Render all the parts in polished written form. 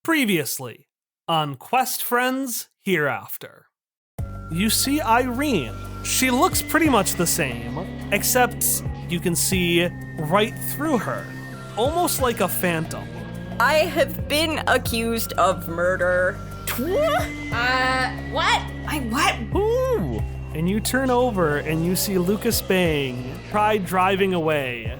Previously on Quest Friends Hereafter. You see Irene. She looks pretty much the same, except you can see right through her, almost like a phantom. I have been accused of murder. What? What? Ooh! And you turn over and you see Lucas Bang tried driving away,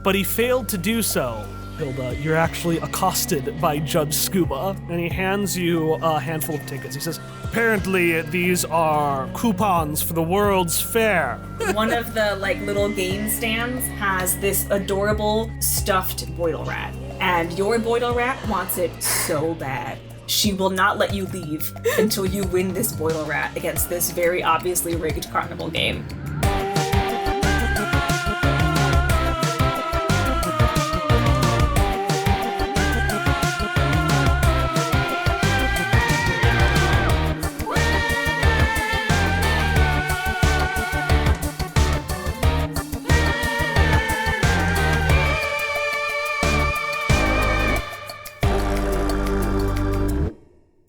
but he failed to do so. Hilda, you're actually accosted by Judge Scuba, and he hands you a handful of tickets. He says, apparently these are coupons for the World's Fair. One of the little game stands has this adorable stuffed Boidle rat, and your Boidle rat wants it so bad. She will not let you leave until you win this Boidle rat against this very obviously rigged carnival game.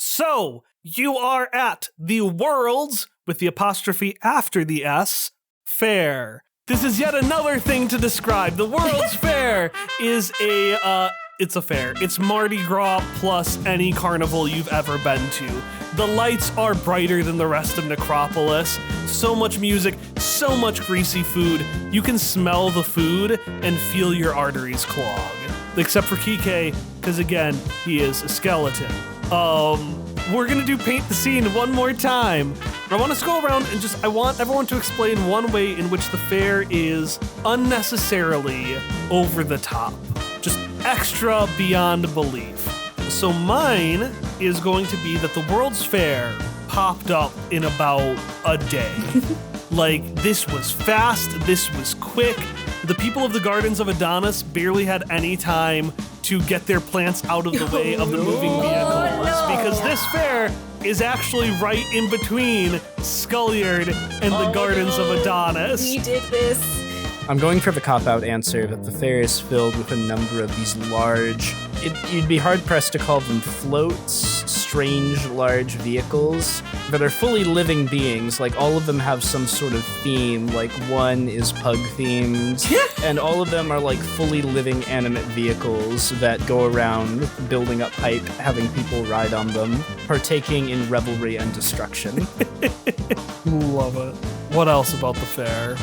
So, you are at the World's, with the apostrophe after the S, Fair. This is yet another thing to describe. The World's Fair is it's a fair. It's Mardi Gras plus any carnival you've ever been to. The lights are brighter than the rest of Necropolis. So much music, so much greasy food. You can smell the food and feel your arteries clog. Except for Kike, because again, he is a skeleton. We're gonna do paint the scene one more time. I want us to go around and I want everyone to explain one way in which the fair is unnecessarily over the top. Just extra beyond belief. So mine is going to be that the World's Fair popped up in about a day. This was fast, this was quick. The people of the Gardens of Adonis barely had any time to get their plants out of the way of the moving vehicles, because this fair is actually right in between Skullyard and the Gardens of Adonis. We did this. I'm going for the cop-out answer that the fair is filled with a number of these large, you'd be hard-pressed to call them floats, strange large vehicles that are fully living beings. All of them have some sort of theme, one is pug-themed, and all of them are fully living animate vehicles that go around building up hype, having people ride on them, partaking in revelry and destruction. Love it. What else about the fair?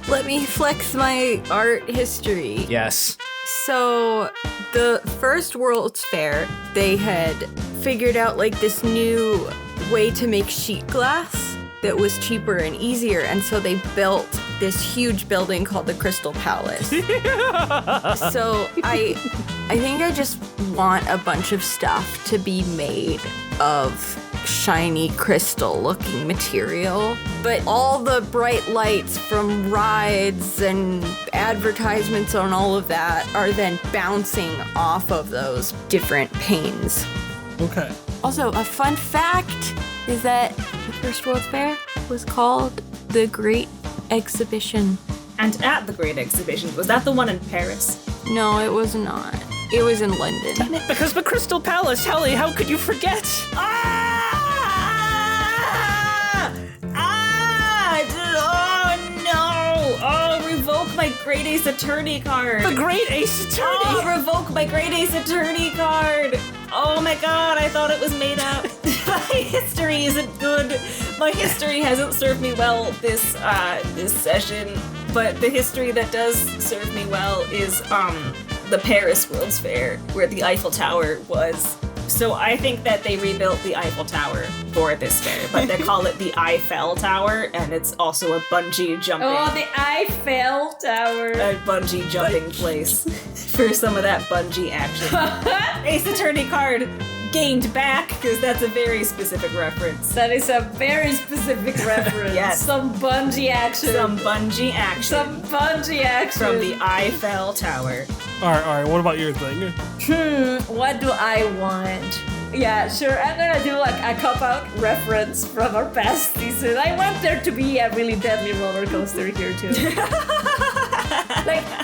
Let me flex my art history. Yes. So, the first World's Fair, they had figured out this new way to make sheet glass that was cheaper and easier, and so they built this huge building called the Crystal Palace. So I think I just want a bunch of stuff to be made of shiny crystal looking material, but all the bright lights from rides and advertisements on all of that are then bouncing off of those different panes. Okay. Also, a fun fact is that the first World's Fair was called the Great Exhibition. And at the Great Exhibition, was that the one in Paris? No, it was not. It was in London. Damn it. Because the Crystal Palace, Helly, how could you forget? Revoke my Great Ace Attorney card. The Great Ace Attorney! Oh, revoke my Great Ace Attorney card. Oh my god, I thought it was made up. My history isn't good. My history hasn't served me well this session, but the history that does serve me well is the Paris World's Fair, where the Eiffel Tower was. So I think that they rebuilt the Eiffel Tower for this fair, but they call it the Eiffel Tower, and it's also a bungee jumping. Oh, the Eiffel Tower. A bungee jumping place for some of that bungee action. Ace Attorney card gained back, because that's a very specific reference. That is a very specific reference. Yes. Some bungee action. Some bungee action. Some bungee action. From the Eiffel Tower. All right, what about your thing? What do I want? Yeah, sure, I'm gonna do a cop-out reference from our past season. I want there to be a really deadly roller coaster here too.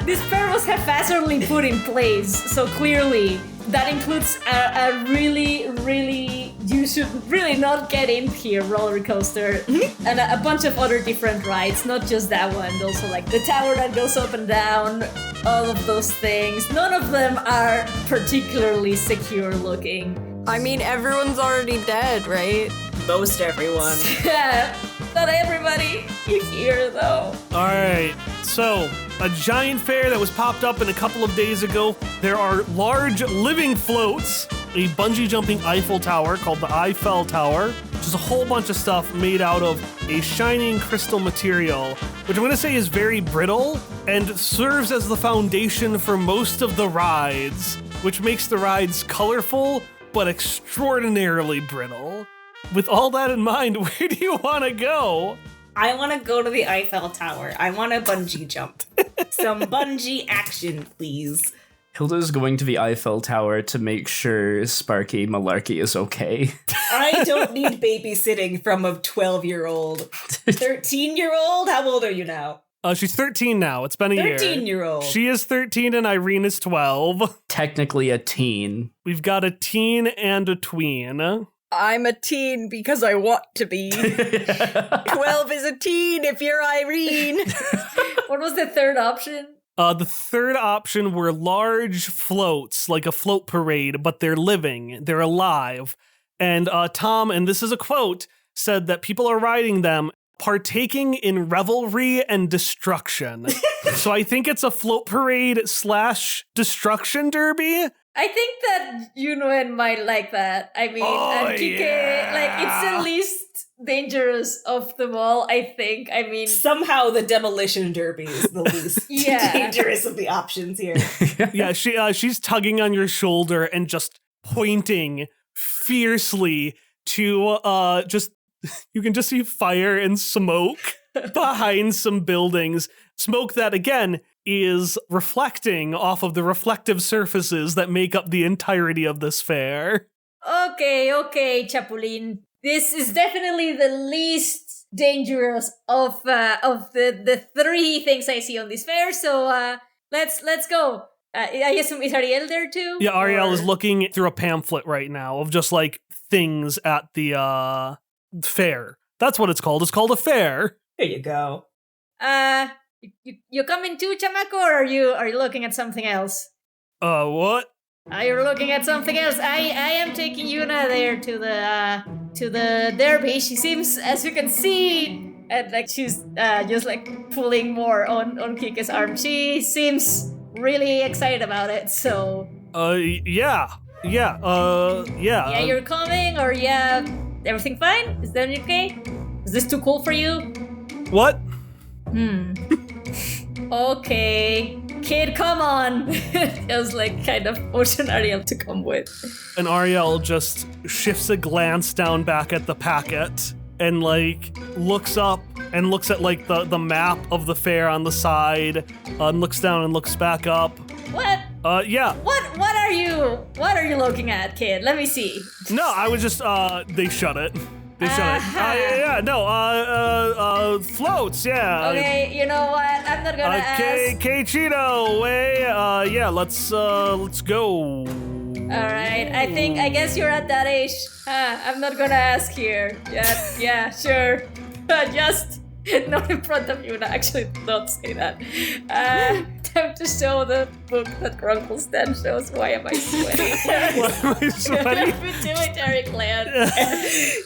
This fair was haphazardly put in place, so clearly that includes a really, really, you should really not get in here roller coaster, and a bunch of other different rides, not just that one. Also, like the tower that goes up and down, all of those things. None of them are particularly secure looking. I mean, everyone's already dead, right? Most everyone. Yeah, not everybody here though. All right, so a giant fair that was popped up in a couple of days ago. There are large living floats, a bungee jumping Eiffel Tower called the Eiffel Tower, which is a whole bunch of stuff made out of a shining crystal material, which I'm going to say is very brittle and serves as the foundation for most of the rides, which makes the rides colorful but extraordinarily brittle. With all that in mind, where do you want to go? I want to go to the Eiffel Tower. I want a bungee jump. Some bungee action, please. Hilda's going to the Eiffel Tower to make sure Sparky Malarkey is okay. I don't need babysitting from a 12-year-old. 13-year-old? How old are you now? She's 13 now. It's been a year. 13-year-old. She is 13 and Irene is 12. Technically a teen. We've got a teen and a tween. I'm a teen because I want to be. 12 is a teen if you're Irene. What was the third option? The third option were large floats, like a float parade, but they're living, they're alive. And Tom, and this is a quote, said that people are riding them partaking in revelry and destruction. So I think it's a float parade / destruction derby. I think that Yunuen might like that. I mean, and Kike, like, it's the least dangerous of them all, I think. I mean, somehow the demolition derby is the least dangerous of the options here. Yeah, she's tugging on your shoulder and just pointing fiercely to just you can just see fire and smoke behind some buildings. Smoke that, again, is reflecting off of the reflective surfaces that make up the entirety of this fair. Okay, Chapulín. This is definitely the least dangerous of the three things I see on this fair. So let's go. I assume, is Ariel there too? Yeah, Ariel is looking through a pamphlet right now of just like things at the fair. That's what it's called. It's called a fair. There you go. You coming too, Chamaco, or are you looking at something else? What? You're looking at something else. I am taking Yuna there to the derby. She seems, as you can see, and like she's just like pulling more on Kike's arm. She seems really excited about it. So. Yeah. Yeah, you're coming, or yeah, everything fine? Is that okay? Is this too cool for you? What? Okay. Kid, come on. It was like kind of motion Ariel to come with. And Ariel just shifts a glance down back at the packet and like looks up and looks at like the map of the fair on the side, and looks down and looks back up. What? Yeah. What are you looking at, kid? Let me see. No, I was just they shut it. Floats, yeah. Okay, you know what? I'm not gonna ask. Cheeto, yeah, let's go. Alright, I guess you're at that age. I'm not gonna ask here. Yeah, sure. Just not in front of you. No, actually, don't say that. Time to show the book that Grunkle's then shows. Why am I sweating? Why am I sweating? Pituitary gland.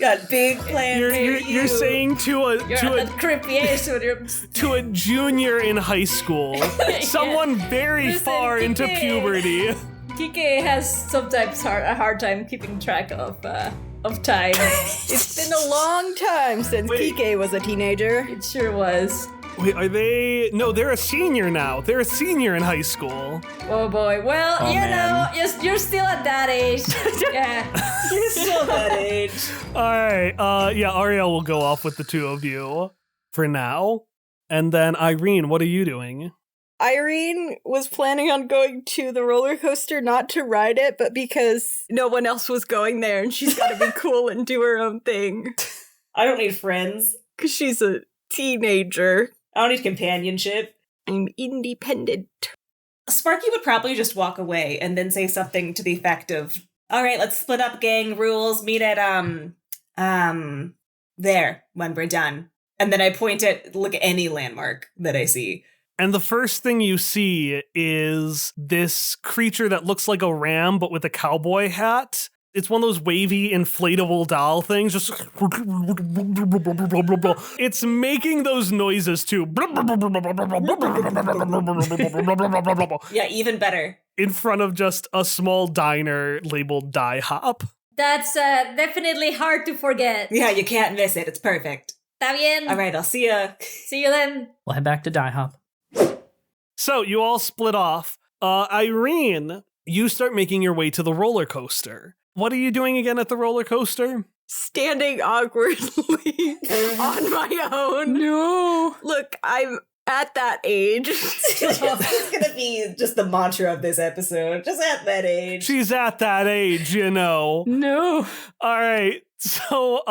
Got big plans. You're saying to a junior in high school, someone very far into puberty. Kike has sometimes a hard time keeping track of time. It's been a long time since Kike was a teenager. It sure was. Wait, are they? No, they're a senior now. They're a senior in high school. Oh boy. Well, know, you're still at that age. Yeah. You're still that age. All right. Yeah, Ariel will go off with the two of you for now. And then Irene, what are you doing? Irene was planning on going to the roller coaster, not to ride it, but because no one else was going there and she's got to be cool and do her own thing. I don't need friends. Because she's a teenager. I don't need companionship. I'm independent. Sparky would probably just walk away and then say something to the effect of, all right, let's split up gang rules, meet at, there when we're done. And then I point at, any landmark that I see. And the first thing you see is this creature that looks like a ram, but with a cowboy hat. It's one of those wavy inflatable doll things. Just it's making those noises too. Yeah, even better. In front of just a small diner labeled Die Hop. That's definitely hard to forget. Yeah, you can't miss it. It's perfect. Está bien. All right, I'll see ya. See you then. We'll head back to Die Hop. So you all split off. Irene, you start making your way to the roller coaster. What are you doing again at the roller coaster? Standing awkwardly on my own. No. Look, I'm at that age. It's gonna be just the mantra of this episode. Just at that age. She's at that age, you know. No. All right. So,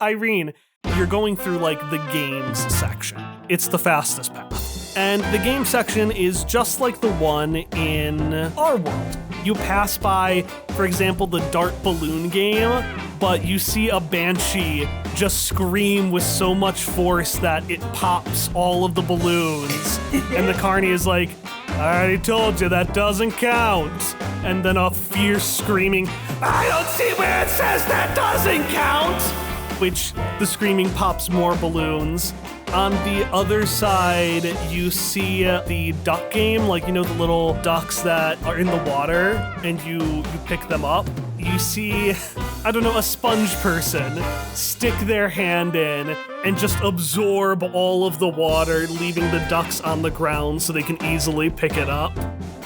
Irene, you're going through like the games section. It's the fastest path. And the game section is just like the one in our world. You pass by, for example, the dart balloon game, but you see a banshee just scream with so much force that it pops all of the balloons. And the carny is like, I already told you that doesn't count. And then a fierce screaming, I don't see where it says that doesn't count. Which the screaming pops more balloons. On the other side, you see the duck game, like, you know, the little ducks that are in the water and you pick them up. You see, I don't know, a sponge person stick their hand in and just absorb all of the water, leaving the ducks on the ground so they can easily pick it up.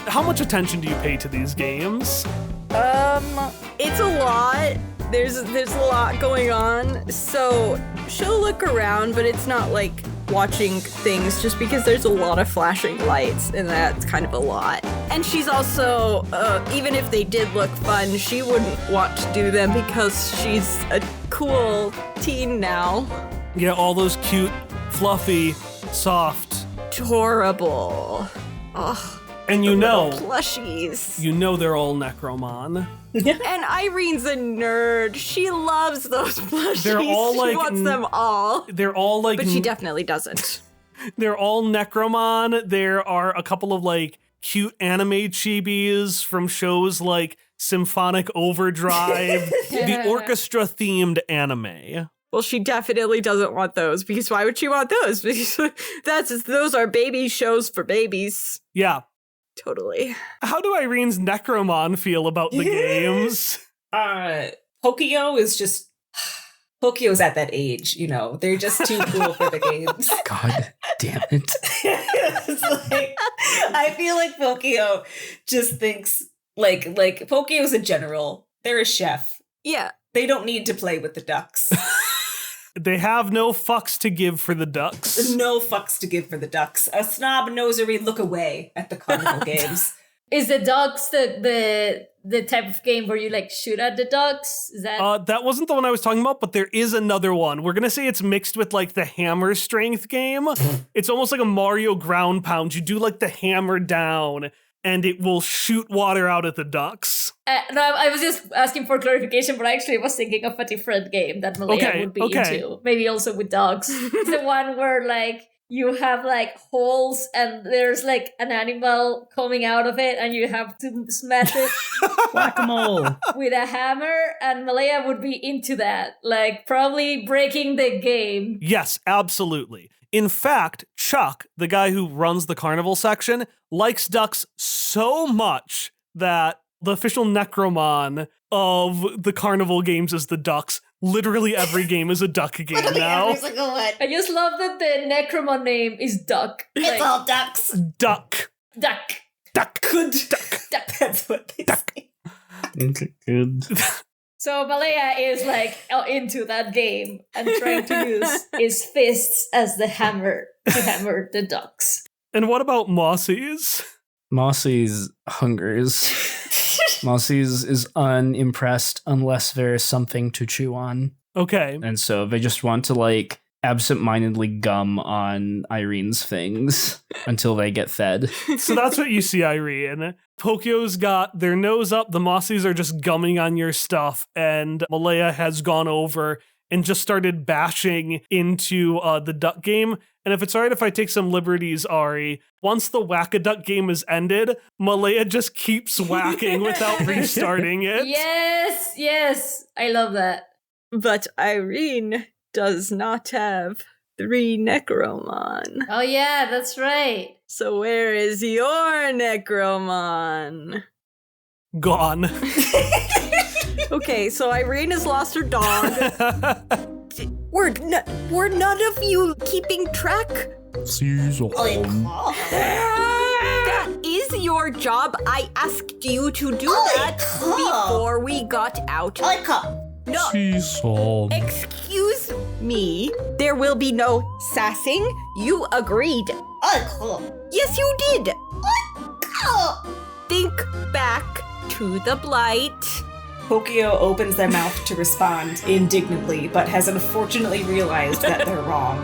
How much attention do you pay to these games? It's a lot. There's a lot going on, so she'll look around, but it's not like watching things just because there's a lot of flashing lights, and that's kind of a lot. And she's also, even if they did look fun, she wouldn't want to do them because she's a cool teen now. Yeah, all those cute, fluffy, soft. Adorable. Ugh. And you know, Plushies. you know they're all Necromon. And Irene's a nerd. She loves those plushies. They're all like she wants them all. They're all like, But she definitely doesn't. they're all Necromon. There are a couple of like cute anime chibis from shows like Symphonic Overdrive, the orchestra themed anime. Well, she definitely doesn't want those, because why would she want those? Because those are baby shows for babies. Yeah. Totally. How do Irene's Necromon feel about the games? Pokio is just... Pokio's at that age, you know. They're just too cool for the games. God damn it. It's like, I feel like Pokio just thinks, like Pokio's a general. They're a chef. Yeah. They don't need to play with the ducks. They have no fucks to give for the ducks. No fucks to give for the ducks. A snob nosery look away at the carnival games. Is the dogs the type of game where you like shoot at the dogs? Is that That wasn't the one I was talking about, but there is another one. We're gonna say it's mixed with like the hammer strength game. It's almost like a Mario ground pound. You do like the hammer down, and it will shoot water out at the ducks. No, I was just asking for clarification, but I actually was thinking of a different game that Malaya would be into. Maybe also with dogs. It's the one where like you have like holes and there's like an animal coming out of it and you have to smash it Whack-a-mole. with a hammer, and Malaya would be into that. Like probably breaking the game. Yes, absolutely. In fact, Chuck, the guy who runs the carnival section, likes ducks so much that the official Necromon of the carnival games is the ducks. Literally every game is a duck game now. Every single one. I just love that the Necromon name is Duck. It's all ducks. Duck. Duck. Duck. Good. Duck. That's what they say. Good. So Malaya is like into that game and trying to use his fists as the hammer to hammer the ducks. And what about Mossy's? Mossy's hungers. Mossy's is unimpressed unless there's something to chew on. Okay. And so they just want to like absentmindedly gum on Irene's things until they get fed. So that's what you see, Irene. Pokio's got their nose up, the Mossies are just gumming on your stuff, and Malaya has gone over and just started bashing into the duck game. And if it's all right if I take some liberties, Ari, once the whack-a-duck game is ended, Malaya just keeps whacking without restarting it. Yes, I love that. But Irene does not have 3 Necromon. Oh yeah, that's right. So where is your Necromon? Gone. Okay, so Irene has lost her dog. Were none of you keeping track? That is your job. I asked you to do that before we got out. No. Excuse me. There will be no sassing. You agreed. Yes, you did. Think back to the blight. Pokio opens their mouth to respond indignantly, but has unfortunately realized that they're wrong.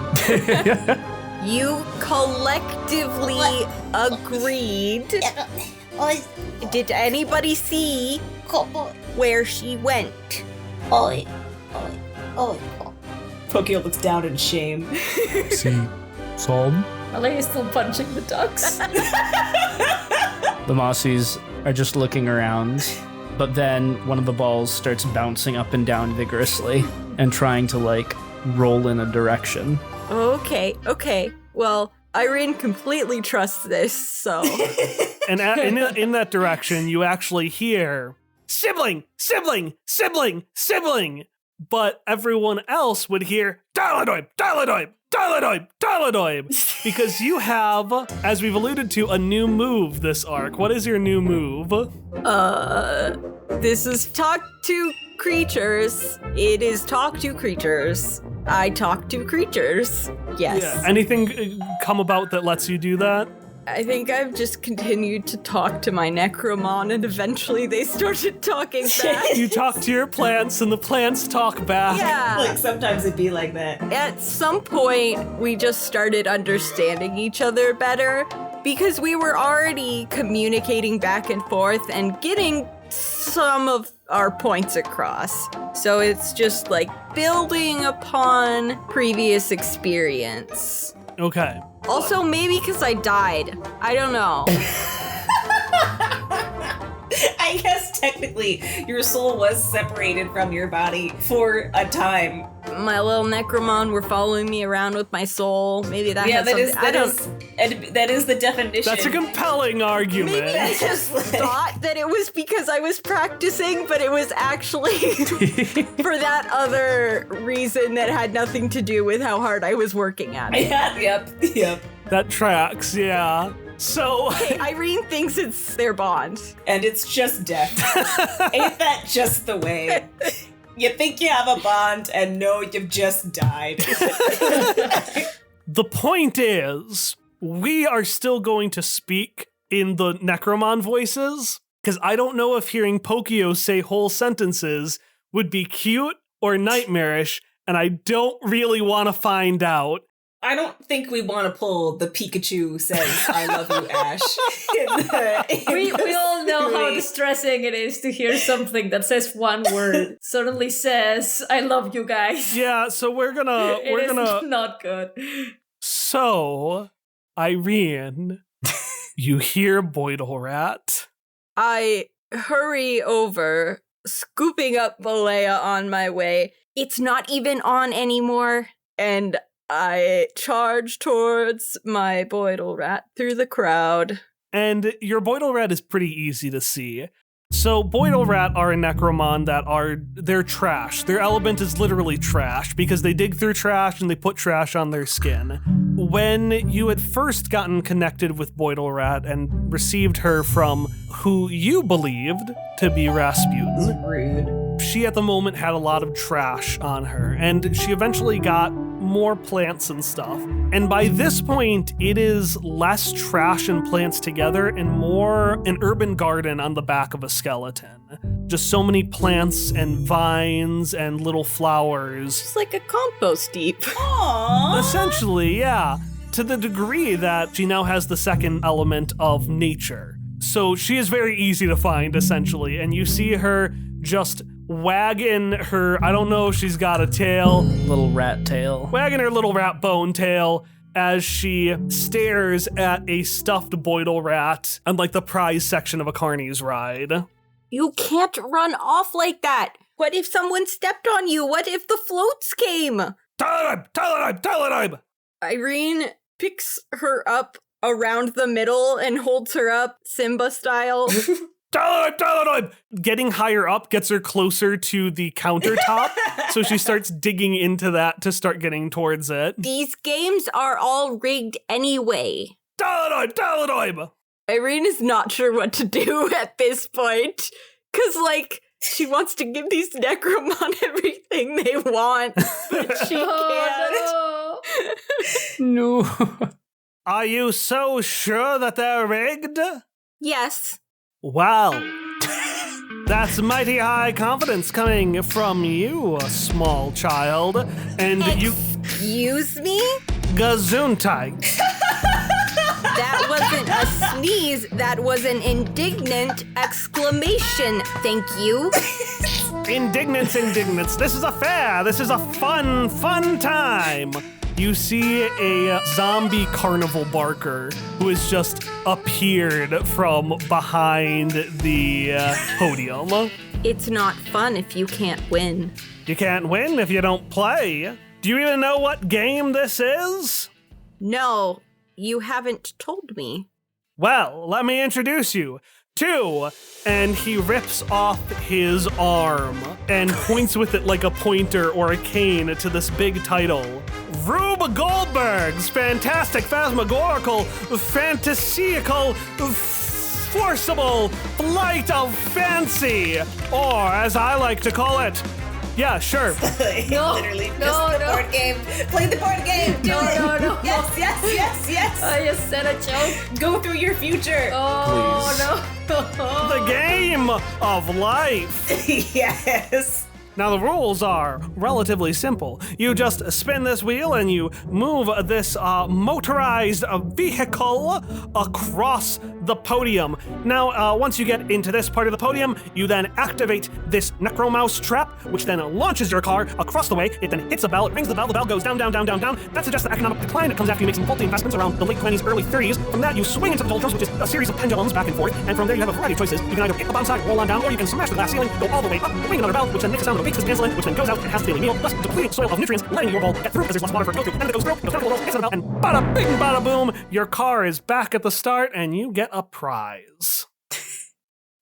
You collectively agreed. Did anybody see where she went? Pokio looks down in shame. Malaya is still punching the ducks. The Mossies are just looking around, but then one of the balls starts bouncing up and down vigorously and trying to, like, roll in a direction. Okay. Well, Irene completely trusts this, so... And in that direction, you actually hear, sibling! But everyone else would hear, Dialadoib! Because you have, as we've alluded to, a new move this arc. What is your new move? This is talk to creatures. It is talk to creatures. I talk to creatures. Yes. Yeah. Anything come about that lets you do that? I think I've just continued to talk to my Necromon, and eventually they started talking back. You talk to your plants, and the plants talk back. Yeah. Like, sometimes it'd be like that. At some point, we just started understanding each other better because we were already communicating back and forth and getting some of our points across. So it's just like building upon previous experience. Okay. Also, maybe because I died. I don't know. I guess technically your soul was separated from your body for a time. My little Necromon were following me around with my soul. Maybe that has something. That is the definition. That's a compelling argument. Maybe I just thought that it was because I was practicing, but it was actually for that other reason that had nothing to do with how hard I was working at it. Yep. That tracks, yeah. So Hey, Irene thinks it's their bond. And it's just death. Ain't that just the way? You think you have a bond, and no, you've just died. the point is, we are still going to speak in the Necromon voices, because I don't know if hearing Pokio say whole sentences would be cute or nightmarish, and I don't really want to find out. I don't think we want to pull the Pikachu says, I love you, Ash. We all know how distressing it is to hear something that says one word suddenly says, I love you guys. Yeah, so we're gonna not good. So, Irene, you hear Boidle Rat. I hurry over, scooping up Malaya on my way. It's not even on anymore, and I charge towards my Boidle Rat through the crowd. And your Boidle Rat is pretty easy to see. So Boidle Rat are a Necromon they're trash. Their element is literally trash because they dig through trash and they put trash on their skin. When you had first gotten connected with Boidle Rat and received her from who you believed to be Rasputin, Rude. she at the moment had a lot of trash on her, and she eventually got more plants and stuff. And by this point, it is less trash and plants together and more an urban garden on the back of a skeleton. Just so many plants and vines and little flowers. It's like a compost heap. Aww. Essentially, yeah. To the degree that she now has the second element of nature. So she is very easy to find, essentially, and you see her just wagging her, I don't know if she's got a tail. Little rat tail. Wagging her little rat bone tail as she stares at a stuffed Boidle rat on like the prize section of a Carney's ride. You can't run off like that. What if someone stepped on you? What if the floats came? Teletype! Irene picks her up around the middle and holds her up, Simba style. Teletype! Getting higher up gets her closer to the countertop, so she starts digging into that to start getting towards it. These games are all rigged anyway. Teletype! Irene is not sure what to do at this point, because, like, she wants to give these Necromon everything they want, but she can't. No. Are you so sure that they're rigged? Yes. Well, that's mighty high confidence coming from you, small child. And you... Excuse me? Gesundheit. That wasn't a sneeze, that was an indignant exclamation. Thank you. Indignance. This is a fair. This is a fun time. You see a zombie carnival barker who has just appeared from behind the podium. It's not fun if you can't win. You can't win if you don't play. Do you even know what game this is? No, you haven't told me. Well, let me introduce you to, and he rips off his arm and points with it like a pointer or a cane to this big title. Rube Goldberg's fantastic, phantasmagorical, fantasical, forcible flight of fancy, or as I like to call it, yeah, sure. Literally, just the board game. Play the board game. Do it. No. Yes. I just said a joke. Go through your future. Oh, no. The game of life. Yes. Now, the rules are relatively simple. You just spin this wheel and you move this motorized vehicle across the podium. Now, once you get into this part of the podium, you then activate this Necromouse trap, which then launches your car across the way. It then hits a bell, it rings the bell goes down. That suggests the economic decline that comes after you make some faulty investments around the late 20s, early 30s. From that, you swing into the doldrums, which is a series of pendulums back and forth, and from there you have a variety of choices. You can either hit the bottom side, roll on down, or you can smash the glass ceiling, go all the way up, ring another bell, which then makes a sound of a weakness insulin, which then goes out and has a daily meal, thus depleting soil of nutrients, letting your bowl get through, because there's less water for it to go through, and then it goes through, goes down to the rolls, hits the bell, and bada bing, bada boom, your car is back at the start, and you get a prize.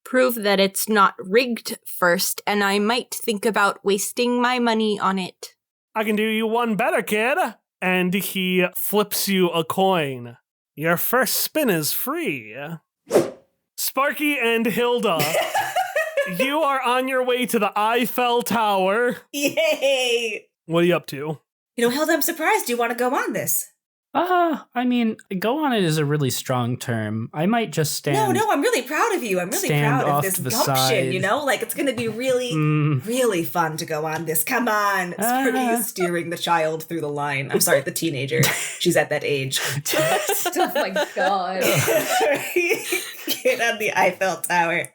Prove that it's not rigged first, and I might think about wasting my money on it. I can do you one better, kid. And he flips you a coin. Your first spin is free. Sparky and Hilda, you are on your way to the Eiffel Tower. Yay. What are you up to? Hilda, I'm surprised you want to go on this. I mean, go on it is a really strong term. I might just stand. No, I'm really proud of you. I'm really stand proud of off this to the gumption, side. it's going to be really fun to go on this. Come on. Sparky is steering the child through the line. I'm sorry, the teenager. She's at that age. Oh my god. Get on the Eiffel Tower.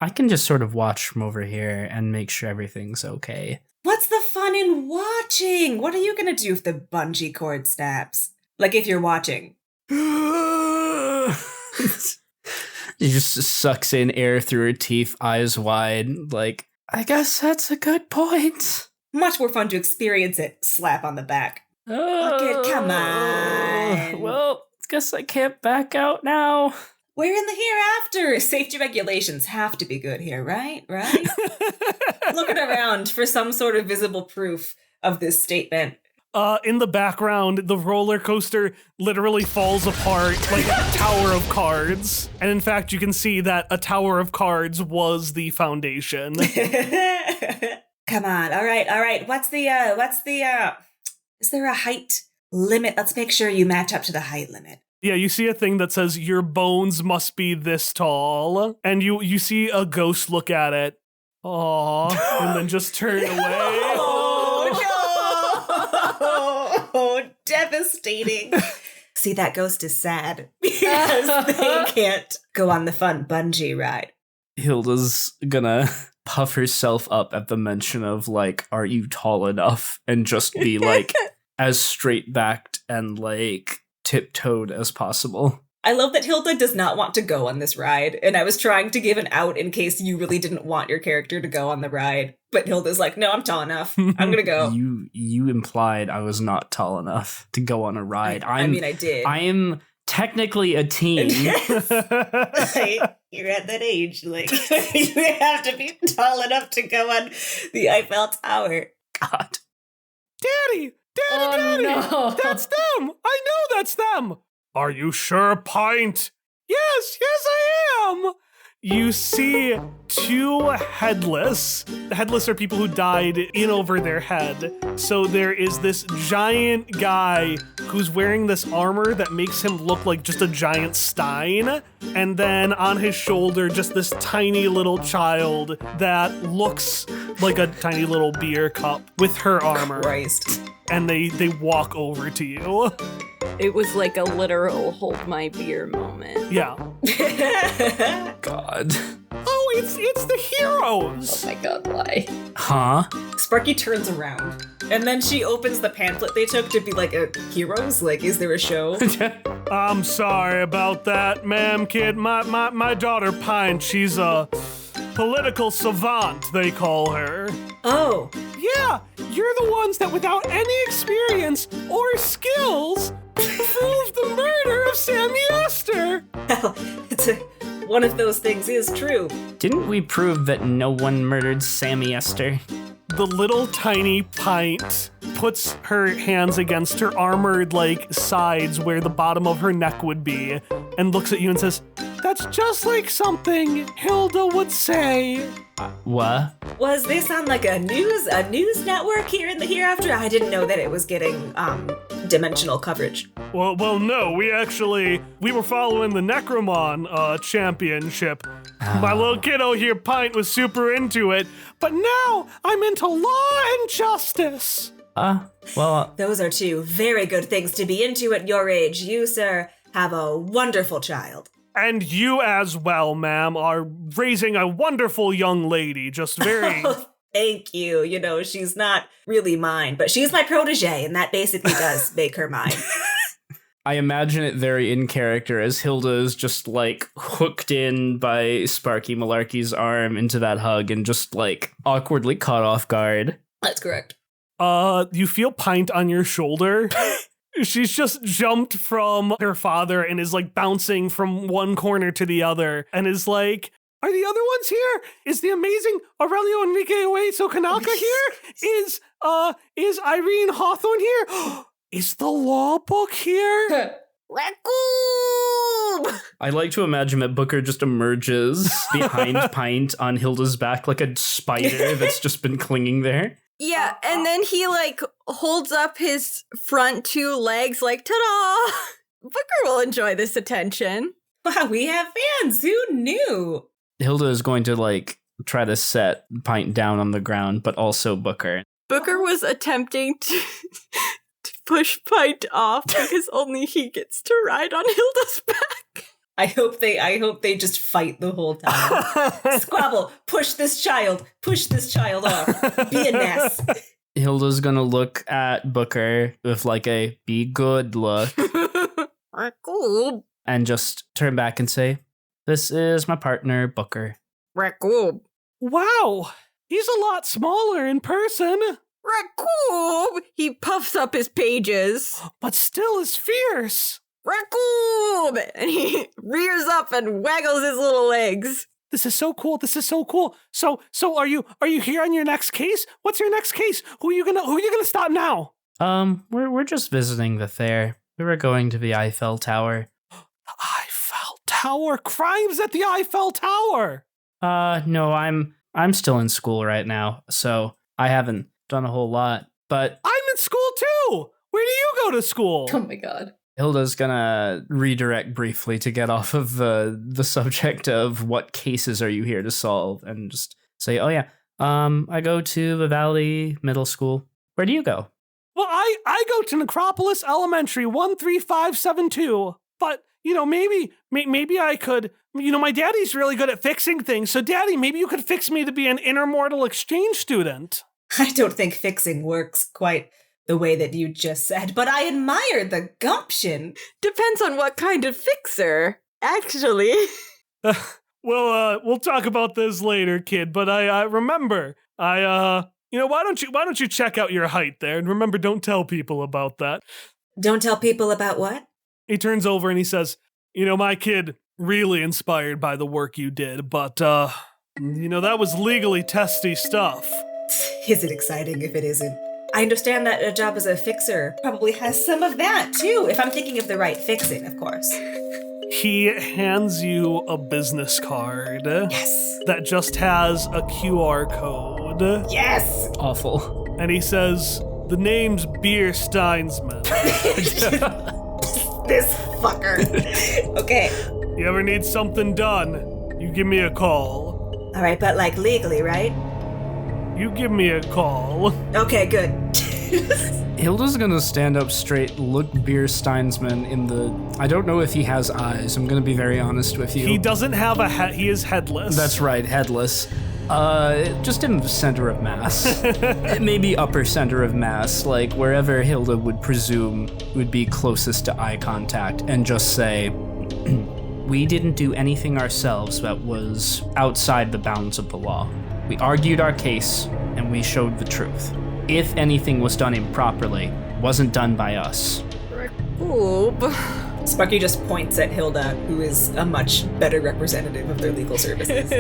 I can just sort of watch from over here and make sure everything's okay. What's the fun in watching? What are you going to do if the bungee cord snaps? Like if you're watching. She just sucks in air through her teeth, eyes wide, like, I guess that's a good point. Much more fun to experience it. Slap on the back. Look it, come on. Well, guess I can't back out now. We're in the hereafter. Safety regulations have to be good here, right? Right? Looking around for some sort of visible proof of this statement. In the background, the roller coaster literally falls apart like a tower of cards. And in fact, you can see that a tower of cards was the foundation. Come on. All right. What's the is there a height limit? Let's make sure you match up to the height limit. Yeah, you see a thing that says your bones must be this tall. And you see a ghost look at it. Aww. And then just turn away. Oh, devastating. See, that ghost is sad because they can't go on the fun bungee ride. Hilda's gonna puff herself up at the mention of, like, are you tall enough? And just be, like, as straight-backed and, like, tiptoed as possible. I love that Hilda does not want to go on this ride, and I was trying to give an out in case you really didn't want your character to go on the ride. But Hilda's like, no, I'm tall enough. I'm gonna go. You implied I was not tall enough to go on a ride. I mean, I did. I am technically a teen. You're at that age, like, you have to be tall enough to go on the Eiffel Tower. God. Daddy! Oh, no. That's them! I know that's them! Are you sure, Pint? Yes, I am! You see two headless. The headless are people who died in over their head. So there is this giant guy who's wearing this armor that makes him look like just a giant stein. And then on his shoulder, just this tiny little child that looks like a tiny little beer cup with her armor. Christ. And they walk over to you. It was like a literal hold my beer moment. Yeah. God. Oh, it's the heroes. Oh my god, why? Huh? Sparky turns around, and then she opens the pamphlet they took to be like, heroes? Like, is there a show? I'm sorry about that, ma'am, kid. My daughter Pine, she's a political savant, they call her. Oh. Yeah, you're the ones that without any experience or skills proved the murder of Sammy Esther. Well, one of those things is true. Didn't we prove that no one murdered Sammy Esther? The little tiny Pint puts her hands against her armored, like, sides where the bottom of her neck would be and looks at you and says, "That's just like something Hilda would say." What? Was this on like a news network here in the hereafter? I didn't know that it was getting dimensional coverage. Well, no, we were following the Necromon championship. My little kiddo here, Pint, was super into it, but now I'm into law and justice. Well... Those are two very good things to be into at your age. You, sir, have a wonderful child. And you as well, ma'am, are raising a wonderful young lady, just very... Oh, thank you. You know, she's not really mine, but she's my protege, and that basically does make her mine. I imagine it very in character as Hilda is just, like, hooked in by Sparky Malarkey's arm into that hug and just, like, awkwardly caught off guard. That's correct. You feel Pint on your shoulder. She's just jumped from her father and is like bouncing from one corner to the other and is like, "Are the other ones here? Is the amazing Aurelio Enrique Ueso Kanaka here? Is Irene Hawthorne here? Is the law book here?" Raccoon! I like to imagine that Booker just emerges behind Pint on Hilda's back like a spider that's just been clinging there. Yeah, and then he, like, holds up his front two legs like, ta-da! Booker will enjoy this attention. Wow, we have fans. Who knew? Hilda is going to, like, try to set Pint down on the ground, but also Booker. Booker was attempting to push Pint off because only he gets to ride on Hilda's back. I hope they just fight the whole time. Squabble, push this child off. Be a mess. Hilda's gonna look at Booker with like a be good look Raccoon. and just turn back and say, "This is my partner, Booker." Raccoon. Wow, he's a lot smaller in person, Raccoon. He puffs up his pages. but still is fierce. Raccoon! And he rears up and waggles his little legs. This is so cool. So are you here on your next case? What's your next case? Who are you gonna stop now? We're just visiting the fair. We were going to the Eiffel Tower. Eiffel Tower? Crimes at the Eiffel Tower! No, I'm still in school right now, so I haven't done a whole lot. But I'm in school too! Where do you go to school? Oh my god. Hilda's gonna redirect briefly to get off of the subject of what cases are you here to solve, and just say, oh yeah, I go to the Valley Middle School. Where do you go? Well, I go to Necropolis Elementary 13572, but, maybe I could, my daddy's really good at fixing things, so Daddy, maybe you could fix me to be an intermortal exchange student. I don't think fixing works quite the way that you just said, but I admire the gumption. Depends on what kind of fixer, actually. Well, we'll talk about this later, kid, but I remember, why don't you check out your height there, and remember, don't tell people about that. Don't tell people about what? He turns over and he says, my kid, really inspired by the work you did, but, that was legally testy stuff. Is it exciting if it isn't? I understand that a job as a fixer probably has some of that, too, if I'm thinking of the right fixing, of course. He hands you a business card. Yes. That just has a QR code. Yes! Awful. And he says, the name's Beer Steinsman. This fucker. Okay. You ever need something done, you give me a call. All right, but legally, right? You give me a call. Okay, good. Hilda's gonna stand up straight, look Beer Steinsman in the... I don't know if he has eyes, I'm gonna be very honest with you. He doesn't have a head, he is headless. That's right, headless. Just in the center of mass. Maybe upper center of mass, like wherever Hilda would presume would be closest to eye contact, and just say, we didn't do anything ourselves that was outside the bounds of the law. We argued our case, and we showed the truth. If anything was done improperly, it wasn't done by us. Oob. Sparky just points at Hilda, who is a much better representative of their legal services.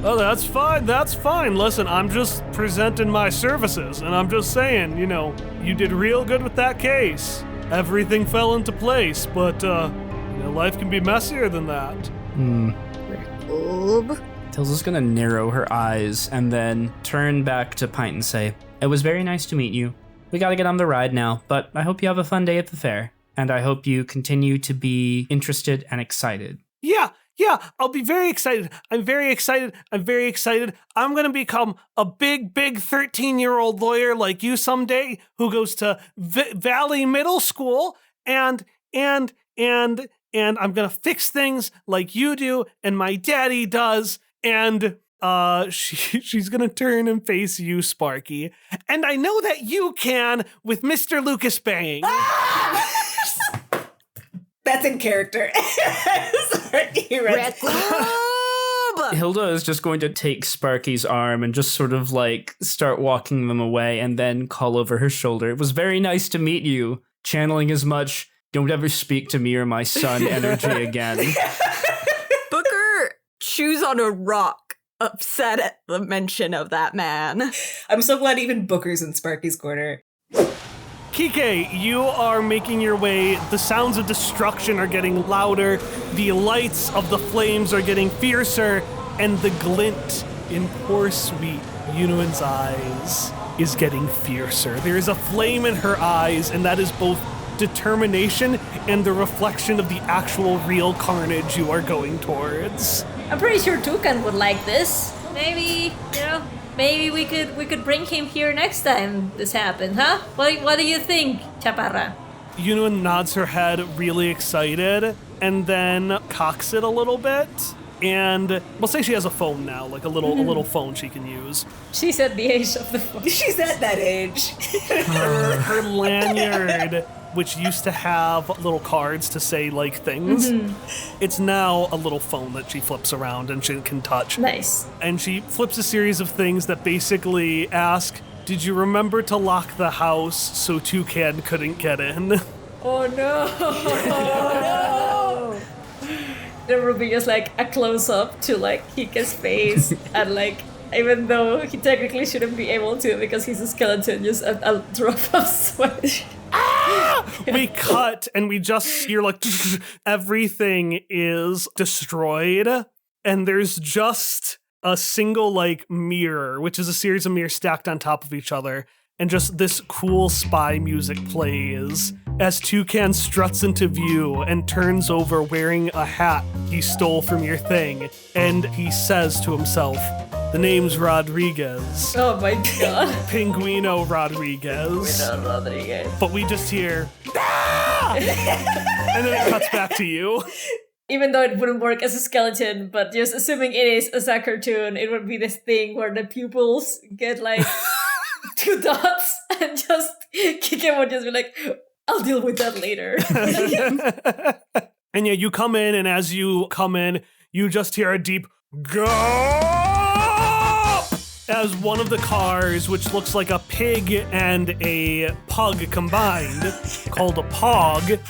Oh, that's fine. Listen, I'm just presenting my services, and I'm just saying, you did real good with that case. Everything fell into place, but, life can be messier than that. Oob. Hilda's gonna narrow her eyes and then turn back to Pint and say, it was very nice to meet you. We gotta get on the ride now, but I hope you have a fun day at the fair, and I hope you continue to be interested and excited. Yeah, I'll be very excited. I'm very excited. I'm gonna become a big 13-year-old lawyer like you someday who goes to Valley Middle School, and I'm gonna fix things like you do and my daddy does, and she's gonna turn and face you, Sparky. And I know that you can with Mr. Lucas Bang. That's in character. Sorry, right. Hilda is just going to take Sparky's arm and just sort of start walking them away and then call over her shoulder. It was very nice to meet you. Channeling as much, don't ever speak to me or my son energy again. Booker chews on a rock, upset at the mention of that man. I'm so glad even Booker's in Sparky's corner. Kike, you are making your way. The sounds of destruction are getting louder. The lights of the flames are getting fiercer. And the glint in poor sweet Yunuin's eyes is getting fiercer. There is a flame in her eyes, and that is both determination and the reflection of the actual real carnage you are going towards. I'm pretty sure Toucan would like this. Maybe we could bring him here next time this happens, huh? What do you think, Chaparra? Yunuin nods her head, really excited, and then cocks it a little bit. And we'll say she has a phone now, like a little phone she can use. She's at the age of the phone. She's at that age. Her lanyard, which used to have little cards to say things, it's now a little phone that she flips around and she can touch. Nice. And she flips a series of things that basically ask, did you remember to lock the house so Toucan couldn't get in? Oh no! There will be just a close-up to Kika's face and even though he technically shouldn't be able to because he's a skeleton, just a drop of sweat. We cut and we just hear like everything is destroyed, and there's just a single like mirror, which is a series of mirrors stacked on top of each other, and just this cool spy music plays as Toucan struts into view and turns over wearing a hat he stole from your thing, and he says to himself, "The name's Rodriguez. Oh my god. Pinguino Rodriguez." Rodriguez. But we just hear, "Ah!" And then it cuts back to you. Even though it wouldn't work as a skeleton, but just assuming it is as a cartoon, it would be this thing where the pupils get like 2 dots and just Kike would just be like, I'll deal with that later. And yeah, you come in, and as you come in, you just hear a deep gulp as one of the cars, which looks like a pig and a pug combined, called a pog,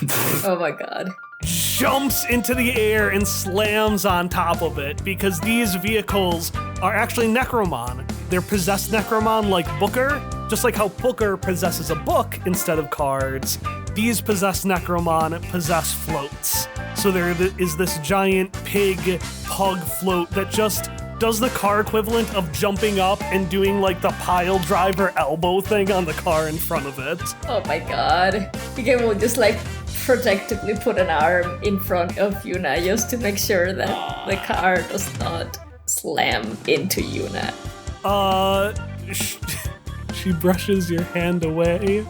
Oh my god. jumps into the air and slams on top of it, because these vehicles are actually Necromon. They're possessed Necromon like Booker, just like how Booker possesses a book instead of cards. These possessed Necromon possess floats. So there is this giant pig pug float that just does the car equivalent of jumping up and doing like the pile driver elbow thing on the car in front of it. Oh my god. Kike will just like protectively put an arm in front of Yuna just to make sure that the car does not slam into Yuna. She brushes your hand away.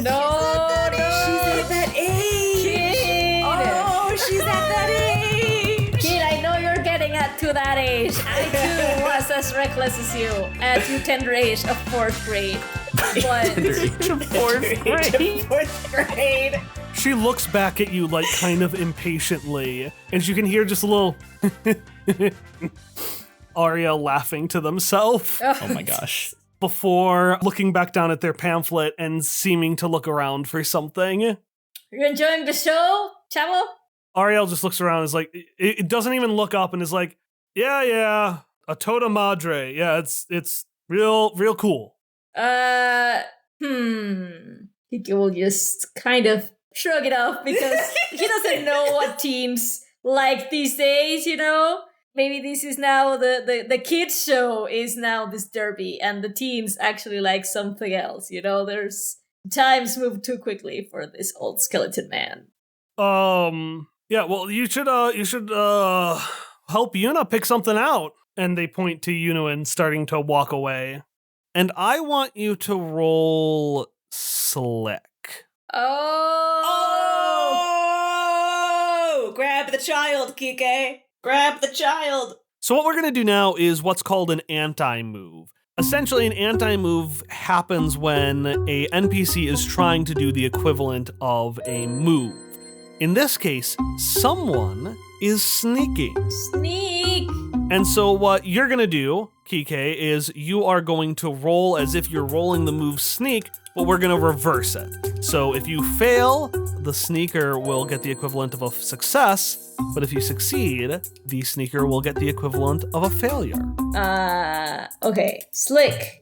No, She's at that age. Kid! Oh, she's at that age. Kid, I know you're getting to that age. I too was as reckless as you at your tender age of 4th grade. But Fourth grade. She looks back at you like kind of impatiently, and you can hear just a little Arya laughing to themselves Oh my gosh. before looking back down at their pamphlet and seeming to look around for something. you're enjoying the show, Chavo? Ariel just looks around and is like, it doesn't even look up and is like, yeah, a Tota Madre. Yeah, it's real cool. Kike will just kind of shrug it off because he doesn't know what teens like these days, you know? Maybe this is now the kids show is now this derby and the teens actually like something else, you know? There's times move too quickly for this old skeleton man. Yeah, well, you should help Yuna pick something out. And they point to Yuna starting to walk away. And I want you to roll Slick. Oh! Grab the child, Kike. Grab the child. So what we're going to do now is what's called an anti-move. Essentially, an anti-move happens when a NPC is trying to do the equivalent of a move. In this case, someone is sneaking. Sneak! And so what you're going to do, Kike, is you are going to roll as if you're rolling the move sneak, but we're going to reverse it. So if you fail, the sneaker will get the equivalent of a success, but if you succeed, the sneaker will get the equivalent of a failure. Okay. Slick.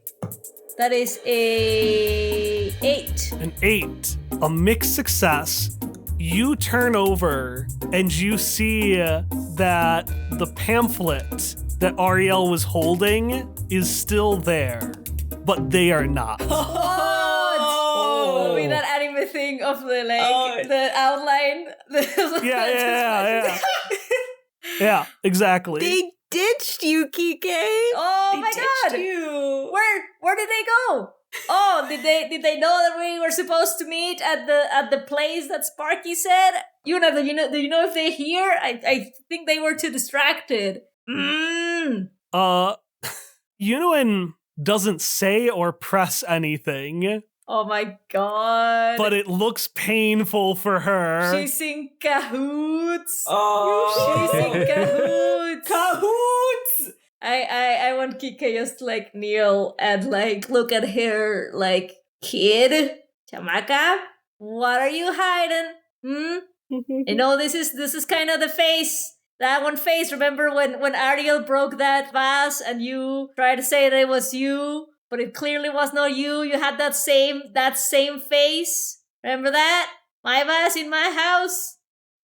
That is a 8. An 8, a mixed success. You turn over and you see that the pamphlet that Ariel was holding is still there, but they are not. Oh, with that anime thing of the the outline. Yeah. Yeah, exactly. They ditched you, Kike. Oh my god! You. Where did they go? Oh, did they know that we were supposed to meet at the place that Sparky said? Do you know if they're here? I think they were too distracted. Yunuin doesn't say or press anything, Oh my god. but it looks painful for her. She's in cahoots. Oh. She's in cahoots. Cahoots. I want Kike just to like kneel and like look at her like, kid, Chamaka, what are you hiding? I know this is kind of the face That one face. Remember when Ariel broke that vase and you tried to say that it was you, but it clearly was not you. You had that same face. Remember that? My vase in my house.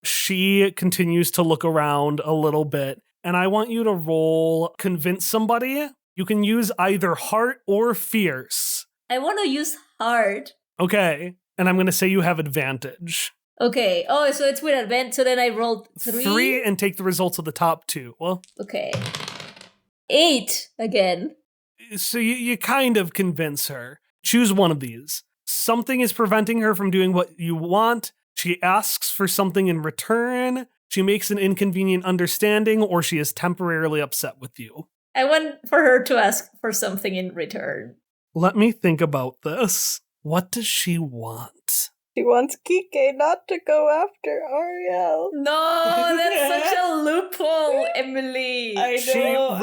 She continues to look around a little bit, and I want you to roll convince somebody. You can use either heart or fierce. I want to use heart. Okay, and I'm going to say you have advantage. Okay. Oh, so it's with advantage. So then I rolled 3. 3 and take the results of the top 2. Well, Okay. 8 again. so you kind of convince her. Choose one of these. Something is preventing her from doing what you want. She asks for something in return. She makes an inconvenient understanding, or she is temporarily upset with you. I want for her to ask for something in return. Let me think about this. What does she want? She wants Kike not to go after Ariel. No, that's such a loophole, Emily. I know.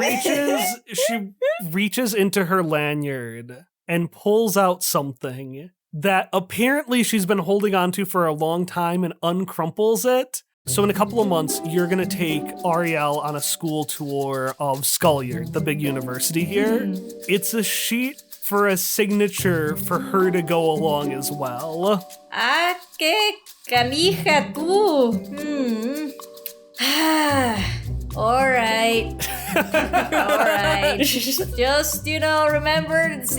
She reaches into her lanyard and pulls out something that apparently she's been holding on to for a long time and uncrumples it. So in a couple of months, you're going to take Ariel on a school tour of Skullyard, the big university here. It's a sheet for a signature for her to go along as well. Ah, qué canija tú. All right. All right. Just, remember, it's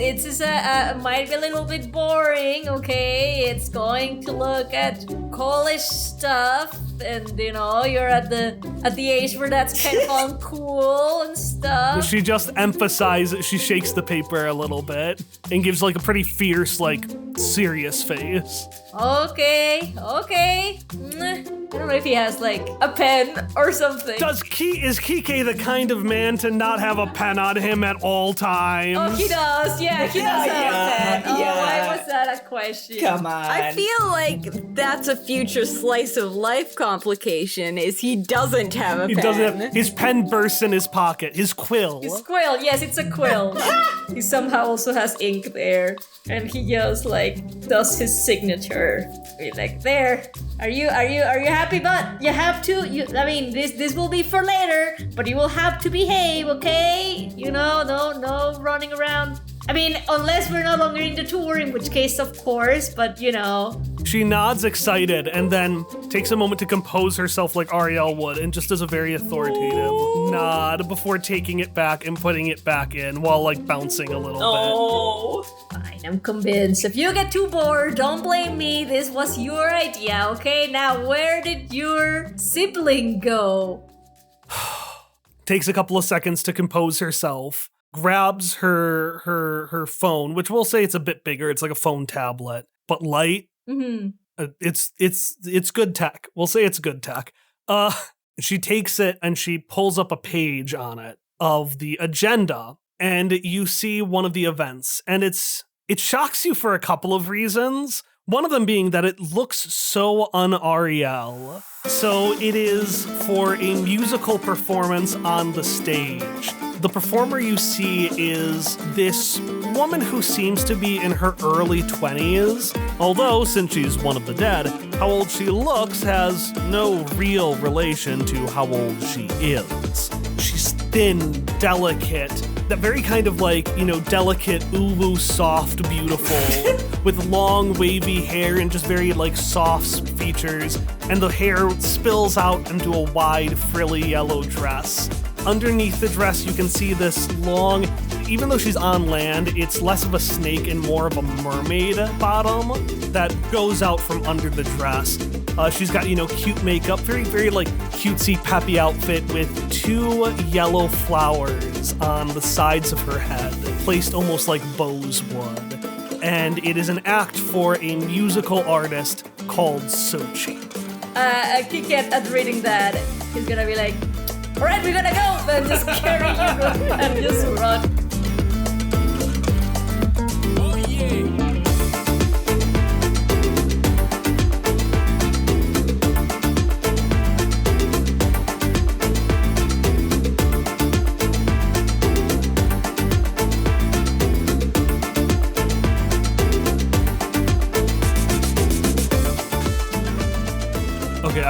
might be a little bit boring, okay? It's going to look at college stuff, and, you're at the age where that's kind of uncool and stuff. She just emphasizes, she shakes the paper a little bit and gives like a pretty fierce, like serious face. Okay. I don't know if he has like a pen or something. Is Kike the kind of man to not have a pen on him at all times? Oh, he does. Yeah, he does have a pen. Oh, yeah. why was that a question? Come on. I feel like that's a future slice of life complication, is he doesn't have a pen. He doesn't have, his pen bursts in his pocket. His quill. His quill. Yes, it's a quill. He somehow also has ink there, and he just does his signature. Like, there. Are you happy, bud? You have to. This will be for later, but you will have to behave, okay? No running around. Unless we're no longer in the tour, in which case, of course, but She nods excited and then takes a moment to compose herself like Ariel would and just does a very authoritative nod before taking it back and putting it back in while bouncing a little bit. Fine, I'm convinced. If you get too bored, don't blame me. This was your idea, okay? Now, where did your sibling go? Takes a couple of seconds to compose herself. Grabs her phone, which we'll say it's a bit bigger. It's like a phone tablet, but light. Mm-hmm. It's good tech. We'll say it's good tech. She takes it and she pulls up a page on it of the agenda, and you see one of the events, and it shocks you for a couple of reasons. One of them being that it looks so un-Ariel. So it is for a musical performance on the stage. The performer you see is this woman who seems to be in her early 20s, although since she's one of the dead, how old she looks has no real relation to how old she is. She's thin, delicate, that very kind of delicate, uwu, soft, beautiful, with long, wavy hair and just very soft features, and the hair spills out into a wide, frilly yellow dress. Underneath the dress, you can see this long, even though she's on land, it's less of a snake and more of a mermaid bottom that goes out from under the dress. She's got, cute makeup, very, very cutesy, peppy outfit with 2 yellow flowers on the sides of her head, placed almost like bows would. And it is an act for a musical artist called Sochi. Kike at reading that, he's gonna be like, all right, we're gonna go, then just carry you and just run.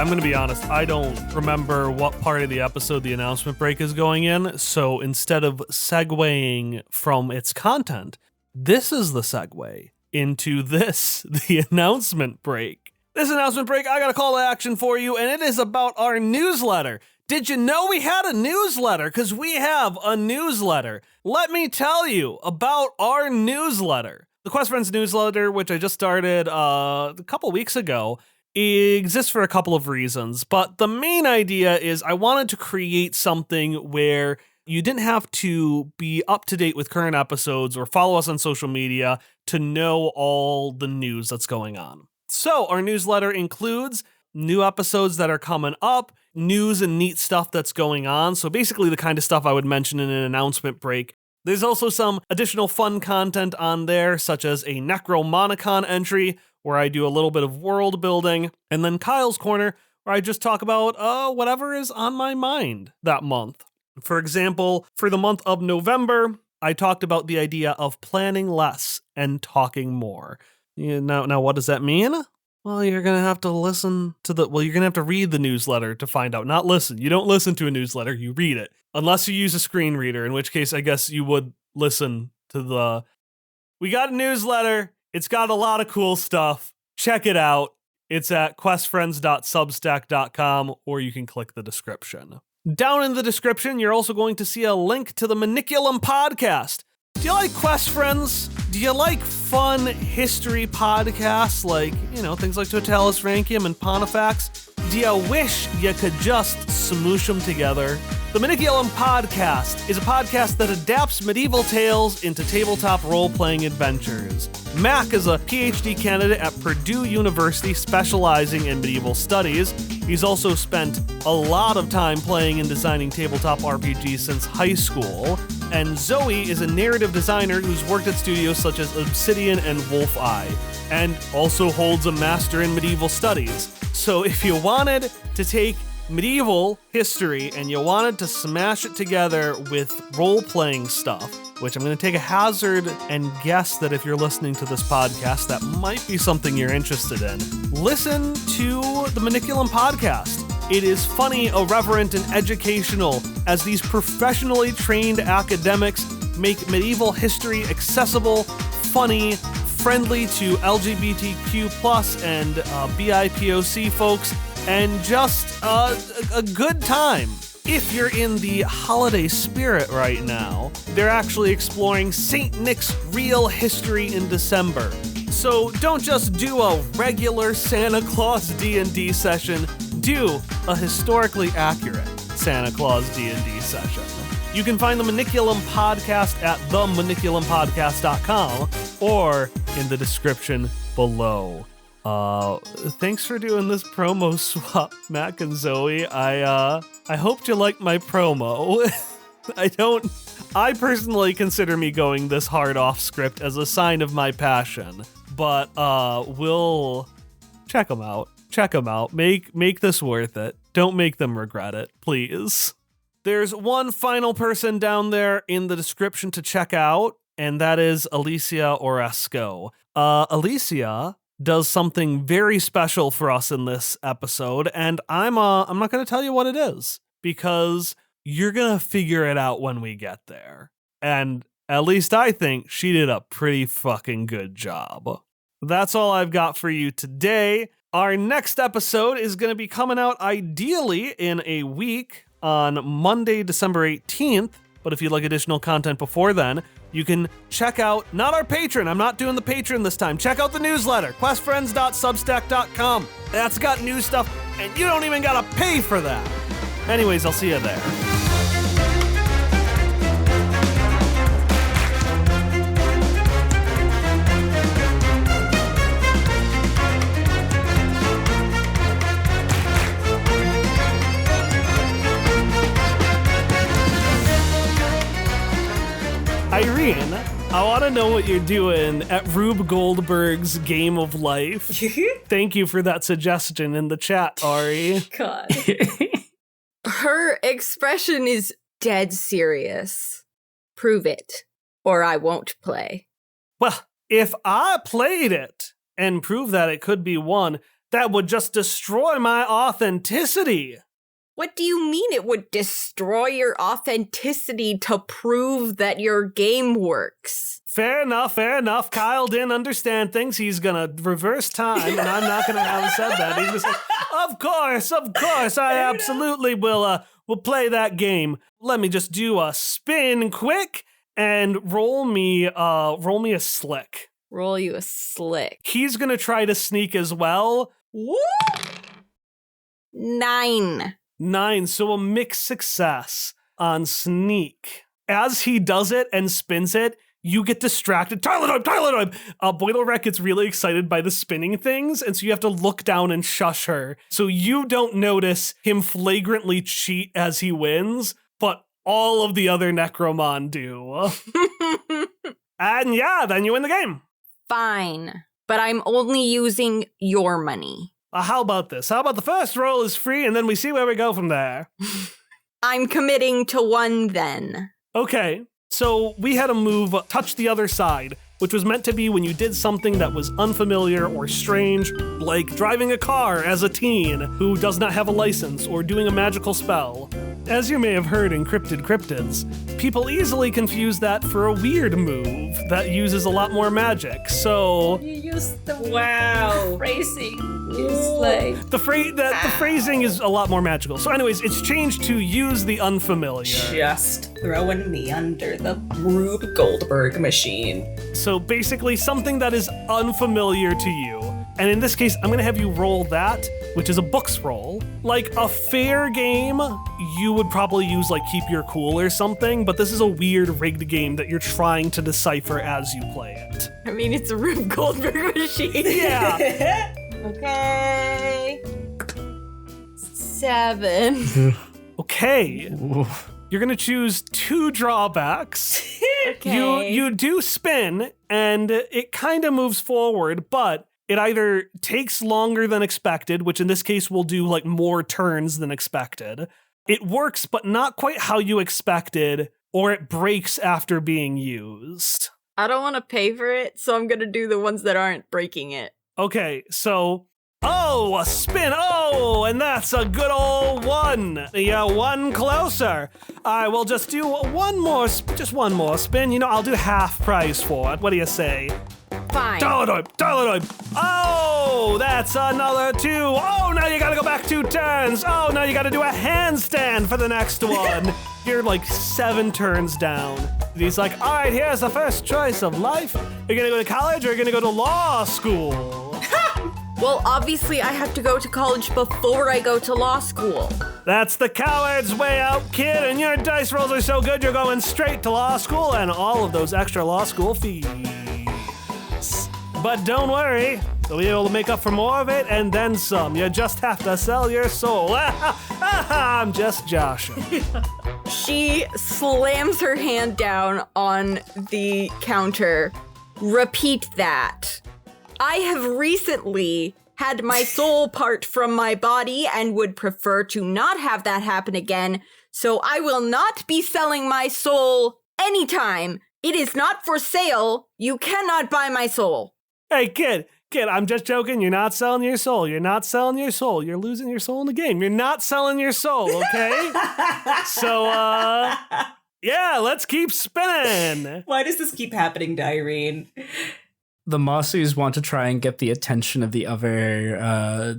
I'm going to be honest, I don't remember what part of the episode the announcement break is going in, so instead of segueing from its content, this is the segue into the announcement break. This announcement break, I got a call to action for you, and it is about our newsletter. Did you know we had a newsletter? Because we have a newsletter. Let me tell you about our newsletter. The Quest Friends newsletter, which I just started a couple weeks ago, exists for a couple of reasons. But the main idea is I wanted to create something where you didn't have to be up to date with current episodes or follow us on social media to know all the news that's going on. So our newsletter includes new episodes that are coming up, news and neat stuff that's going on. So basically the kind of stuff I would mention in an announcement break. There's also some additional fun content on there, such as a Necromonicon entry, where I do a little bit of world building, and then Kyle's Corner, where I just talk about whatever is on my mind that month. For example, for the month of November, I talked about the idea of planning less and talking more. Now, what does that mean? Well, you're going to have to you're going to have to read the newsletter to find out. Not listen. You don't listen to a newsletter, you read it. Unless you use a screen reader, in which case I guess you would listen to we got a newsletter. It's got a lot of cool stuff. Check it out. It's at questfriends.substack.com, or you can click the description. Down in the description, you're also going to see a link to the Maniculum podcast. Do you like Quest Friends? Do you like fun history podcasts like, things like Totalis Rankium and Pontifex? Do you wish you could just smoosh them together? The Maniculum Podcast is a podcast that adapts medieval tales into tabletop role-playing adventures. Mac is a PhD candidate at Purdue University specializing in medieval studies. He's also spent a lot of time playing and designing tabletop RPGs since high school. And Zoe is a narrative designer who's worked at studios such as Obsidian and Wolf Eye, and also holds a master in medieval studies. So if you wanted to take medieval history and you wanted to smash it together with role-playing stuff, which I'm going to take a hazard and guess that if you're listening to this podcast, that might be something you're interested in, listen to the Maniculum podcast. It is funny, irreverent, and educational as these professionally trained academics make medieval history accessible, funny, friendly to LGBTQ+ and BIPOC folks, and just a good time. If you're in the holiday spirit right now, they're actually exploring St. Nick's real history in December. So don't just do a regular Santa Claus D&D session, do a historically accurate Santa Claus D&D session. You can find the Maniculum podcast at themaniculumpodcast.com or in the description below. Thanks for doing this promo swap, Mac and Zoe. I hoped you liked my promo. I personally consider me going this hard off script as a sign of my passion, but we'll check them out. Check them out. Make this worth it. Don't make them regret it, please. There's one final person down there in the description to check out, and that is Alicia Oresco. Alicia does something very special for us in this episode, and I'm not going to tell you what it is, because you're going to figure it out when we get there. And at least I think she did a pretty fucking good job. That's all I've got for you today. Our next episode is going to be coming out ideally in a week on Monday, December 18th. But if you'd like additional content before then, you can check out, not our Patreon, I'm not doing the Patreon this time. Check out the newsletter, questfriends.substack.com. That's got new stuff, and you don't even gotta pay for that. Anyways, I'll see you there. Irene, I want to know what you're doing at Rube Goldberg's Game of Life. Thank you for that suggestion in the chat, Ari. God. Her expression is dead serious. Prove it, or I won't play. Well, if I played it and proved that it could be won, That would just destroy my authenticity. What do you mean it would destroy your authenticity to prove that your game works? Fair enough, fair enough. Kyle didn't understand things. He's gonna reverse time, and I'm not gonna have him said that. He's gonna say, of course, I absolutely will play that game. Let me just do a spin quick and roll me a slick. Roll you a slick. He's gonna try to sneak as well. Woo! 9. 9, so a mixed success on sneak. As he does it and spins it, you get distracted. Tyler! Boidleret gets really excited by the spinning things, and so you have to look down and shush her. So you don't notice him flagrantly cheat as he wins, but all of the other Necromon do. And yeah, then you win the game. Fine, but I'm only using your money. How about this? How about the first roll is free, and then we see where we go from there? I'm committing to 1 then. Okay, so we had a move, touch the other side, which was meant to be when you did something that was unfamiliar or strange, like driving a car as a teen who does not have a license or doing a magical spell. As you may have heard in Cryptid Cryptids, people easily confuse that for a weird move that uses a lot more magic, so... You use the Wow. phrasing. It's like... The phrasing is a lot more magical. So anyways, it's changed to use the unfamiliar. Just throwing me under the Rube Goldberg machine. So basically something that is unfamiliar to you. And in this case, I'm gonna have you roll that, which is a books roll. Like a fair game, you would probably use like Keep Your Cool or something, but this is a weird rigged game that you're trying to decipher as you play it. I mean, it's a Rube Goldberg machine. Yeah. Okay. 7. Okay. You're gonna choose 2 drawbacks. Okay. You do spin, and it kind of moves forward, but it either takes longer than expected, which in this case will do like more turns than expected. It works, but not quite how you expected, or it breaks after being used. I don't want to pay for it, so I'm going to do the ones that aren't breaking it. Okay, so... Oh, a spin! Oh, and that's a good old 1. Yeah, 1 closer. I will just do one more spin. You know, I'll do half price for it. What do you say? Fine. Dollar. Oh, that's another 2. Oh, now you gotta go back 2 turns. Oh, now you gotta do a handstand for the next one. You're like 7 turns down. He's like, all right, here's the first choice of life. You're gonna go to college or you're gonna go to law school? Well, obviously I have to go to college before I go to law school. That's the coward's way out, kid, and your dice rolls are so good you're going straight to law school and all of those extra law school fees. But don't worry, you'll be able to make up for more of it and then some. You just have to sell your soul. I'm just joshing. She slams her hand down on the counter. Repeat that. I have recently had my soul part from my body and would prefer to not have that happen again, so I will not be selling my soul anytime. It is not for sale. You cannot buy my soul. Hey, kid, I'm just joking. You're not selling your soul. You're losing your soul in the game. You're not selling your soul, okay? So, yeah, let's keep spinning. Why does this keep happening to Irene? The Mossus want to try and get the attention of the other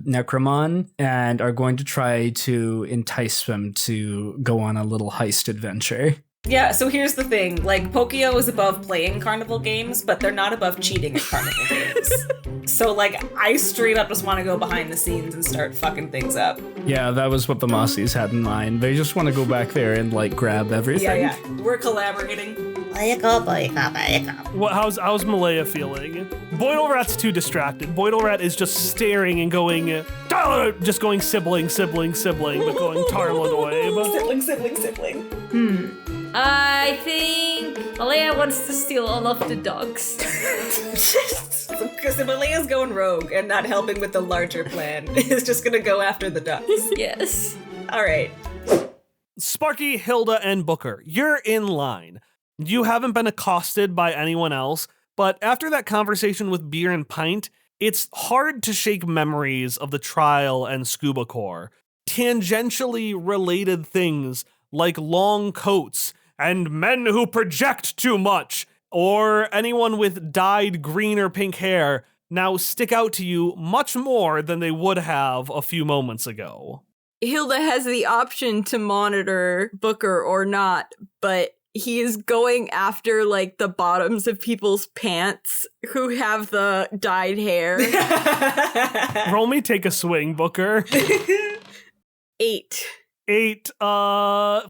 Necromon and are going to try to entice them to go on a little heist adventure. Yeah, so here's the thing. Like, Pokio is above playing carnival games, but they're not above cheating at carnival games. So, like, I straight up just want to go behind the scenes and start fucking things up. Yeah, that was what the Mossus had in mind. They just want to go back there and, like, grab everything. Yeah. We're collaborating. How's Malaya feeling? Boidlerat's too distracted. Boidleret is just staring and going, just going sibling, but going Tarladoib. Sibling. I think Malaya wants to steal all of the dogs. Because Amelia's going rogue and not helping with the larger plan. Is just gonna go after the ducks. Yes. All right. Sparky, Hilda, and Booker, you're in line. You haven't been accosted by anyone else, but after that conversation with Beer and Pint, it's hard to shake memories of the trial and scuba core. Tangentially related things like long coats and men who project too much, or anyone with dyed green or pink hair, now stick out to you much more than they would have a few moments ago. Hilda has the option to monitor Booker or not, but he is going after, like, the bottoms of people's pants who have the dyed hair. Roll me take a swing, Booker. 8. 8.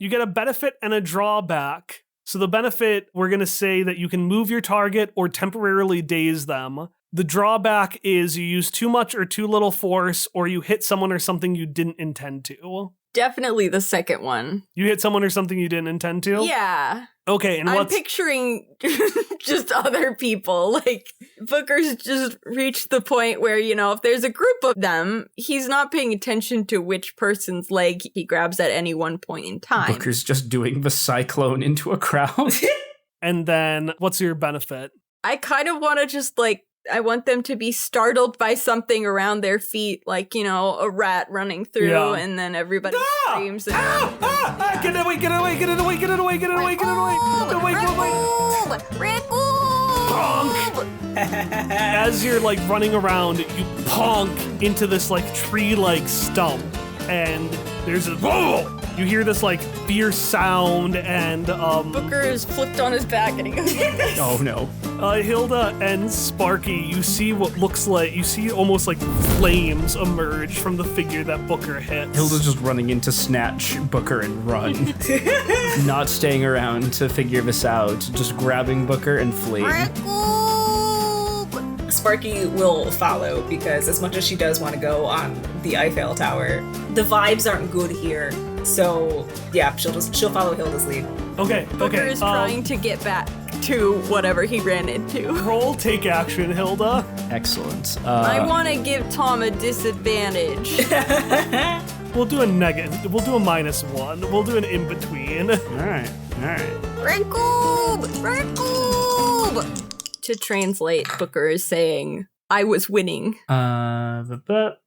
You get a benefit and a drawback. So the benefit, we're going to say that you can move your target or temporarily daze them. The drawback is you use too much or too little force, or you hit someone or something you didn't intend to. Definitely the second one. You hit someone or something you didn't intend to? Yeah. Okay, and I'm what's... picturing just other people. Like, Booker's just reached the point where, you know, if there's a group of them, he's not paying attention to which person's leg he grabs at any one point in time. Booker's just doing the cyclone into a crowd. And then, what's your benefit? I kind of want to just, like, I want them to be startled by something around their feet, like, you know, a rat running through, and then everybody screams. And Get it away, get it away, get it away, get it away, get it away, get it away. Get away, get away. Bonk! As you're, like, running around, you ponk into this, like, tree-like stump, and there's a... Whoa! You hear this, like, fierce sound, and, Booker is flipped on his back, and he goes like this. Oh, no. Hilda and Sparky, you see what looks like, you see almost like flames emerge from the figure that Booker hits. Hilda's just running in to snatch Booker and run. Not staying around to figure this out, just grabbing Booker and fleeing. Sparky will follow because as much as she does want to go on the Eiffel Tower, the vibes aren't good here. So yeah, she'll follow Hilda's lead. Okay, Booker is trying to get back to whatever he ran into. Roll take action, Hilda. Excellent. I want to give Tom a disadvantage. We'll do a negative. We'll do a -1. We'll do an in-between. All right. To translate, Booker is saying, I was winning. But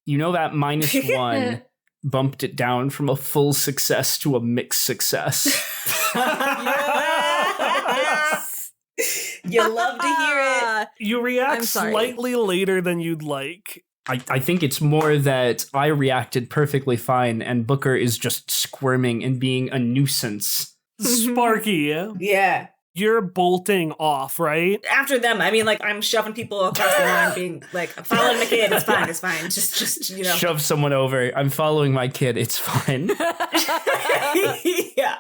you know that -1 bumped it down from a full success to a mixed success. Yes! You love to hear it. You react slightly later than you'd like. I think it's more that I reacted perfectly fine and Booker is just squirming and being a nuisance. Sparky. Yeah. You're bolting off, right? After them, I mean, like, I'm shoving people across the line, being like, I'm following the kid, it's fine. Just, you know. Shove someone over. I'm following my kid, it's fine. Yeah.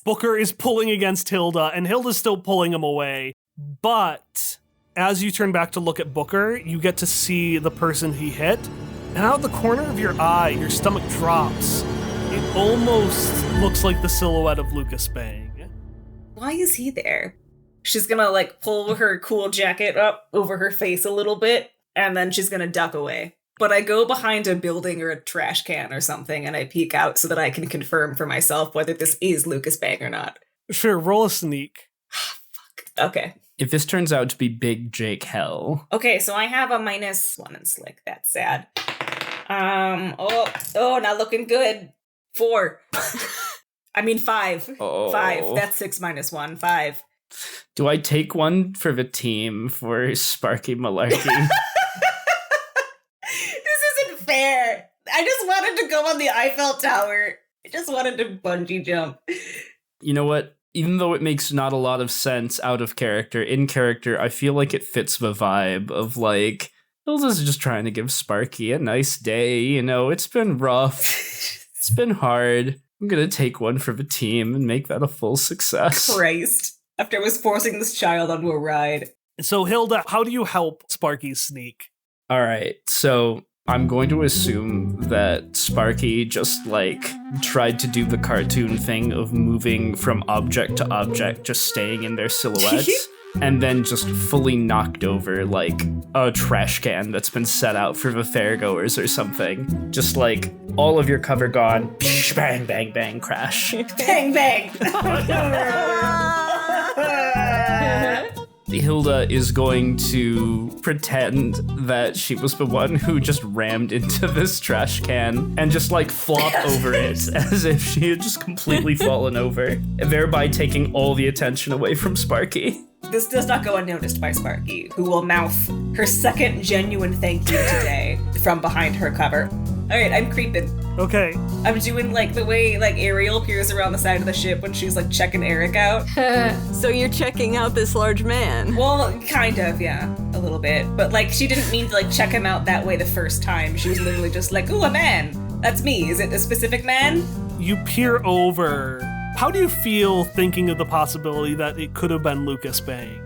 Booker is pulling against Hilda, and Hilda's still pulling him away. But as you turn back to look at Booker, you get to see the person he hit, and out the corner of your eye, your stomach drops. It almost looks like the silhouette of Lucas Bang. Why is he there? She's gonna, like, pull her cool jacket up over her face a little bit, and then she's gonna duck away. But I go behind a building or a trash can or something, and I peek out so that I can confirm for myself whether this is Lucas Bang or not. Sure, roll a sneak. Fuck. Okay. If this turns out to be Big Jake Hell. Okay, so I have a -1 in Slick. That's sad. Not looking good. 4. I mean 5. Oh. 5. That's 6 minus 1. 5. Do I take one for the team for Sparky Malarkey? This isn't fair. I just wanted to go on the Eiffel Tower. I just wanted to bungee jump. You know what? Even though it makes not a lot of sense out of character, in character, I feel like it fits the vibe of, like, Hilda's just trying to give Sparky a nice day. You know, it's been rough. It's been hard. I'm gonna take one for the team and make that a full success. Christ. After I was forcing this child onto a ride. So, Hilda, how do you help Sparky sneak? All right, so I'm going to assume that Sparky just, like, tried to do the cartoon thing of moving from object to object, just staying in their silhouettes, and then just fully knocked over, like, a trash can that's been set out for the fairgoers or something. Just, like, all of your cover gone, bang, bang, bang, crash. Bang, bang! Hilda is going to pretend that she was the one who just rammed into this trash can and just like flop over it as if she had just completely fallen over, thereby taking all the attention away from Sparky. This does not go unnoticed by Sparky, who will mouth her second genuine thank you today from behind her cover. All right, I'm creeping. Okay. I'm doing like the way like Ariel peers around the side of the ship when she's like checking Eric out. So you're checking out this large man. Well, kind of, yeah, a little bit. But like she didn't mean to like check him out that way the first time. She was literally just like, ooh, a man. That's me. Is it a specific man? You peer over. How do you feel thinking of the possibility that it could have been Lucas Bang?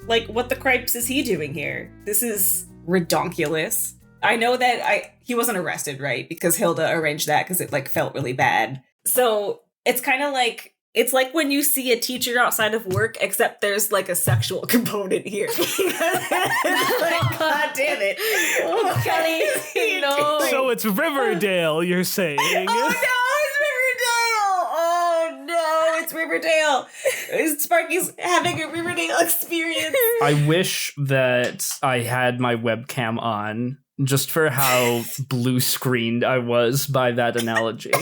Like what the cripes is he doing here? This is redonkulous. I know that he wasn't arrested, right? Because Hilda arranged that because it like felt really bad. So it's kind of like, it's like when you see a teacher outside of work, except there's like a sexual component here. Like, God damn it. Oh, Kelly, no. So it's Riverdale, you're saying? It's Riverdale. Sparky's having a Riverdale experience. I wish that I had my webcam on just for how blue screened I was by that analogy.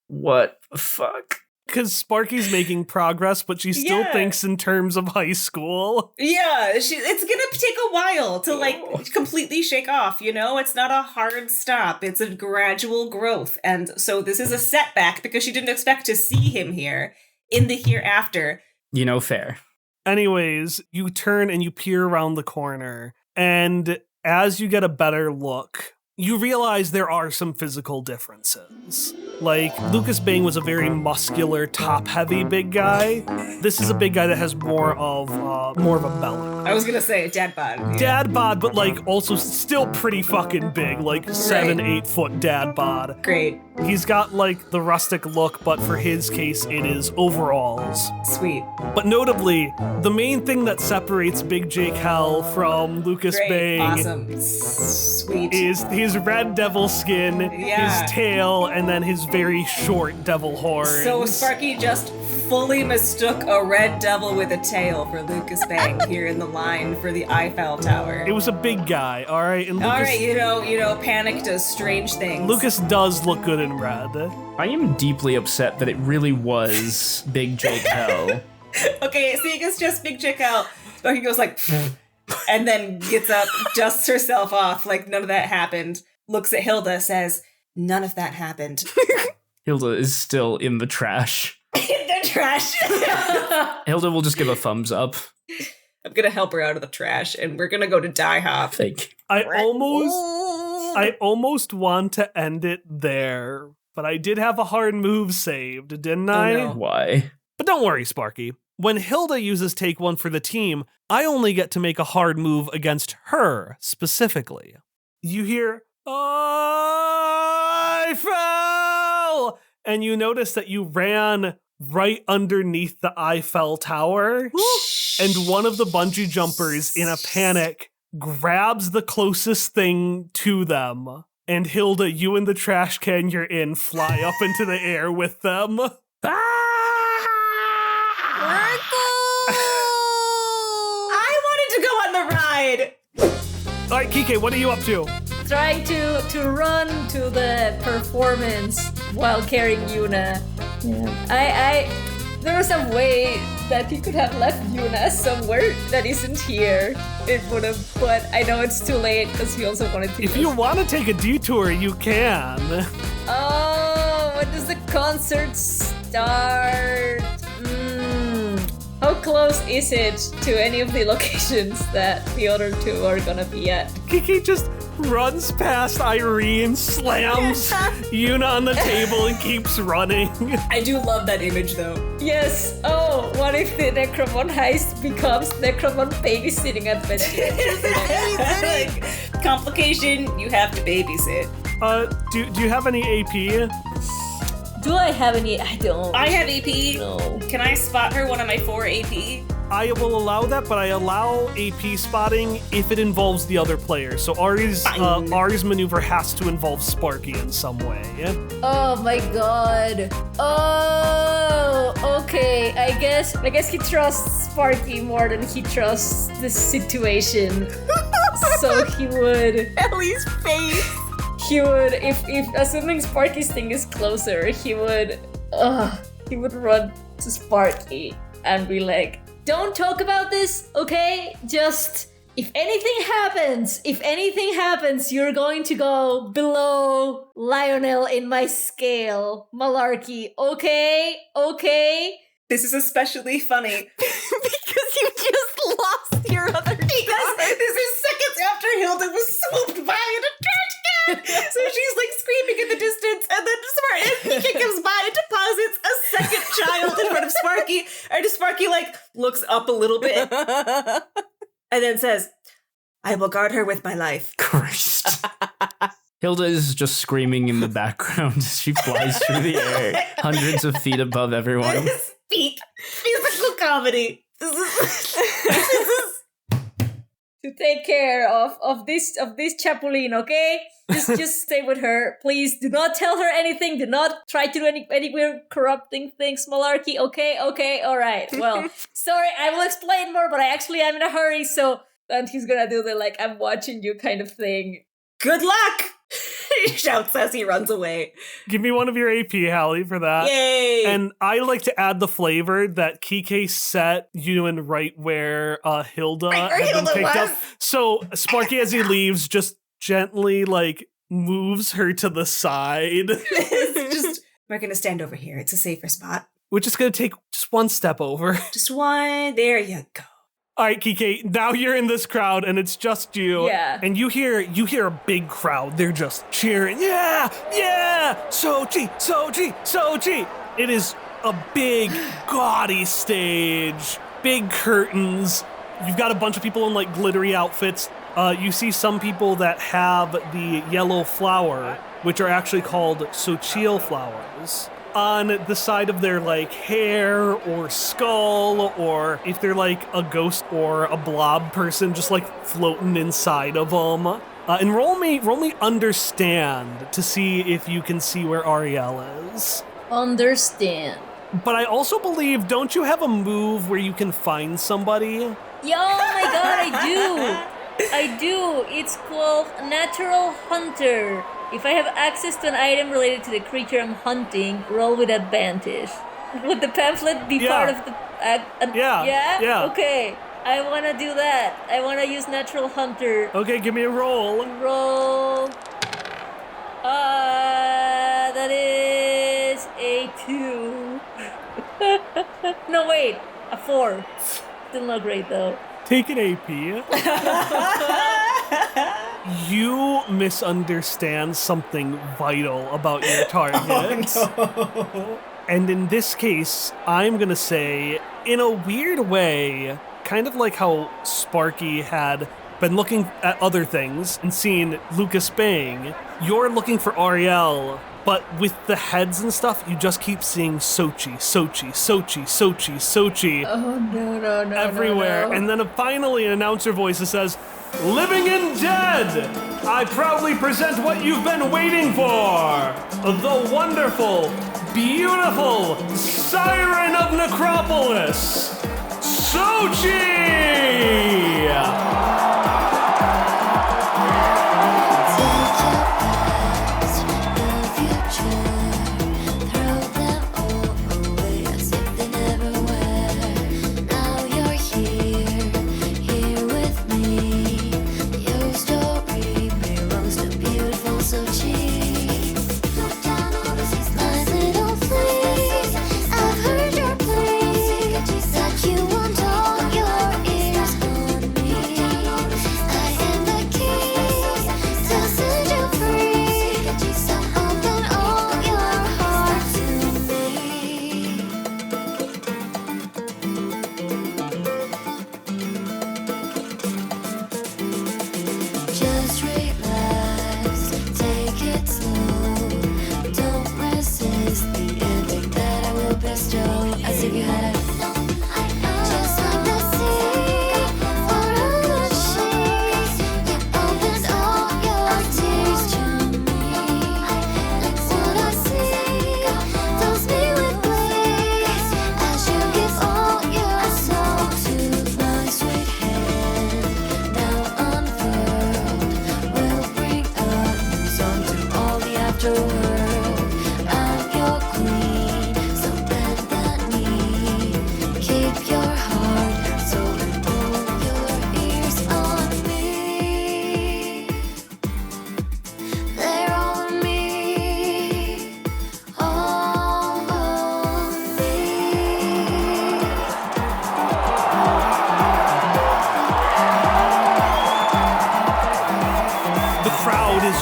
What the fuck? Because Sparky's making progress, but she still Yeah. thinks in terms of high school. Yeah, it's gonna take a while to like completely shake off, you know? It's not a hard stop. It's a gradual growth. And so this is a setback because she didn't expect to see him here in the hereafter. You know, fair. Anyways, you turn and you peer around the corner, and as you get a better look, you realize there are some physical differences. Like, Lucas Bang was a very muscular, top-heavy big guy. This is a big guy that has more of a belly. I was gonna say dad bod. Yeah. Dad bod, but like also still pretty fucking big, like 7-8 foot dad bod. Great. He's got like the rustic look, but for his case, it is overalls. Sweet. But notably, the main thing that separates Big Jake Hell from Lucas Great. Bang Awesome. Sweet. is his red devil skin, Yeah. his tail, and then his very short devil horns. So Sparky just fully mistook a red devil with a tail for Lucas Bang here in the line for the Eiffel Tower. It was a big guy, all right? And Lucas, All right, you know, panic does strange things. Lucas does look good in red. I am deeply upset that it really was Big Jake Hell. Okay, seeing it's just Big Chick out, Sparky goes like, and then gets up, dusts herself off like none of that happened, looks at Hilda, says, none of that happened. Hilda is still in the trash. In the trash. Hilda will just give a thumbs up. I'm gonna help her out of the trash, and we're gonna go to Die Hop. Thank you. I almost want to end it there, but I did have a hard move saved, didn't I? no. Why? But don't worry, Sparky. When Hilda uses Take One for the team, I only get to make a hard move against her specifically. You hear, I fell! And you notice that you ran right underneath the Eiffel Tower, and one of the bungee jumpers, in a panic, grabs the closest thing to them. And Hilda, you and the trash can you're in fly up into the air with them. I wanted to go on the ride! All right, Kike, what are you up to? Trying to run to the performance while carrying Yuna. Yeah. There was some way that he could have left Yuna somewhere that isn't here. It would have, but I know it's too late because he also wanted to. If you want to take a detour, you can. Oh, when does the concert start? How close is it to any of the locations that the other two are gonna be at? Kiki just runs past Irene, slams Yuna on the table, and keeps running. I do love that image, though. Yes. Oh, what if the Necromon heist becomes Necromon babysitting adventure? Like, complication, you have to babysit. Do you have any AP? Do I have any? I don't. I have AP. No. Can I spot her one of my 4 AP? I will allow that, but I allow AP spotting if it involves the other player. So Ari's maneuver has to involve Sparky in some way. Oh my god. Oh, okay. I guess he trusts Sparky more than he trusts the situation. So he would. Ellie's face. He would, if assuming Sparky's thing is closer, he would run to Sparky and be like, "Don't talk about this, okay? Just if anything happens, you're going to go below Lionel in my scale, Malarkey, okay? Okay?" This is especially funny. Because you just lost your other Because this is seconds after Hilda was swooped by in a trash can. So she's like screaming in the distance, and then Pika comes by and deposits a second child in front of Sparky. And Sparky like looks up a little bit and then says, "I will guard her with my life." Christ. Hilda is just screaming in the background as she flies through the air, hundreds of feet above everyone. This is peak physical comedy. This is To take care of this Chapulin, okay? Just stay with her. Please do not tell her anything. Do not try to do any weird corrupting things, Malarkey. Okay, alright. Well, sorry, I will explain more, but I actually am in a hurry, so and he's gonna do the like I'm watching you kind of thing. good luck, he shouts as he runs away. Give me one of your AP, Hallie, for that. Yay! And I like to add the flavor that Kike set you in right where Hilda Right where had Hilda been picked was. up. So Sparky, as he leaves, just gently like moves her to the side. Just we're gonna stand over here. It's a safer spot. We're just gonna take just one step over. Just one. There you go. All right, Kike, now you're in this crowd and it's just you. Yeah. And you hear a big crowd. They're just cheering. Yeah! Sochi! It is a big, gaudy stage. Big curtains. You've got a bunch of people in like glittery outfits. You see some people that have the yellow flower, which are actually called Sochiel flowers, on the side of their like hair or skull, or if they're like a ghost or a blob person just like floating inside of them. And roll me understand to see if you can see where Ariel is. Understand. But I also believe, don't you have a move where you can find somebody? Yeah, oh my god, I do. It's called Natural Hunter. If I have access to an item related to the creature I'm hunting, roll with advantage. Would the pamphlet be part of the... Yeah. Okay, I want to do that. I want to use Natural Hunter. Okay, give me a roll. Roll. That is a 2. No, wait, a 4. Still not great, though. Take an AP. You misunderstand something vital about your target. And in this case, I'm gonna say, in a weird way, kind of like how Sparky had been looking at other things and seen Lucas Bang, you're looking for Ariel, but with the heads and stuff, you just keep seeing Sochi. Oh, no. Everywhere. No. And then finally an announcer voice that says, "Living and dead, I proudly present what you've been waiting for. The wonderful, beautiful Siren of Necropolis, Sochi!" I've heard your place, that you want all your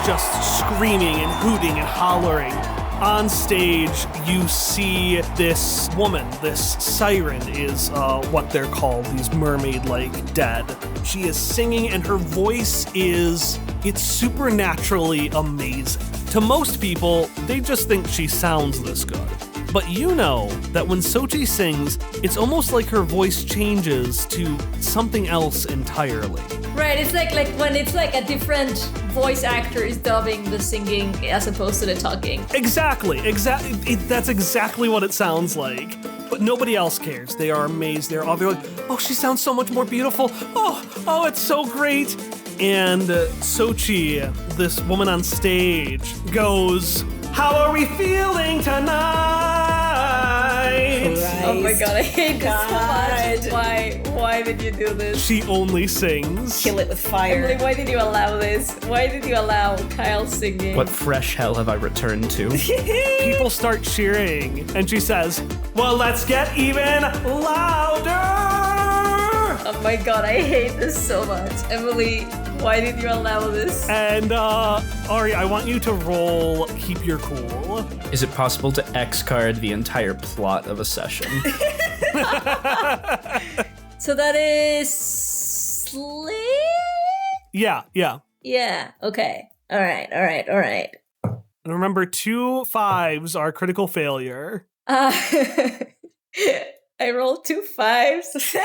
just screaming and hooting and hollering. On stage, you see this woman, this Siren is what they're called, these mermaid-like dead. She is singing and her voice it's supernaturally amazing. To most people, they just think she sounds this good. But you know that when Sochi sings, it's almost like her voice changes to something else entirely. Right, it's like when it's like a different voice actor is dubbing the singing as opposed to the talking. Exactly. That's exactly what it sounds like. But nobody else cares. They are amazed. They're like, oh, she sounds so much more beautiful. Oh, it's so great. And Sochi, this woman on stage, goes, how are we feeling tonight? Oh my god, I hate this so much. Why did you do this? She only sings. Kill it with fire. Emily, why did you allow this? Why did you allow Kyle singing? What fresh hell have I returned to? People start cheering, and she says, well, let's get even louder. Oh my god, I hate this so much. Emily, why did you allow this? And Ari, I want you to roll Keep Your Cool. Is it possible to X-card the entire plot of a session? So that is Slay? Yeah. Yeah, okay. All right. And remember, 2 5s are critical failure. I rolled 2 5s.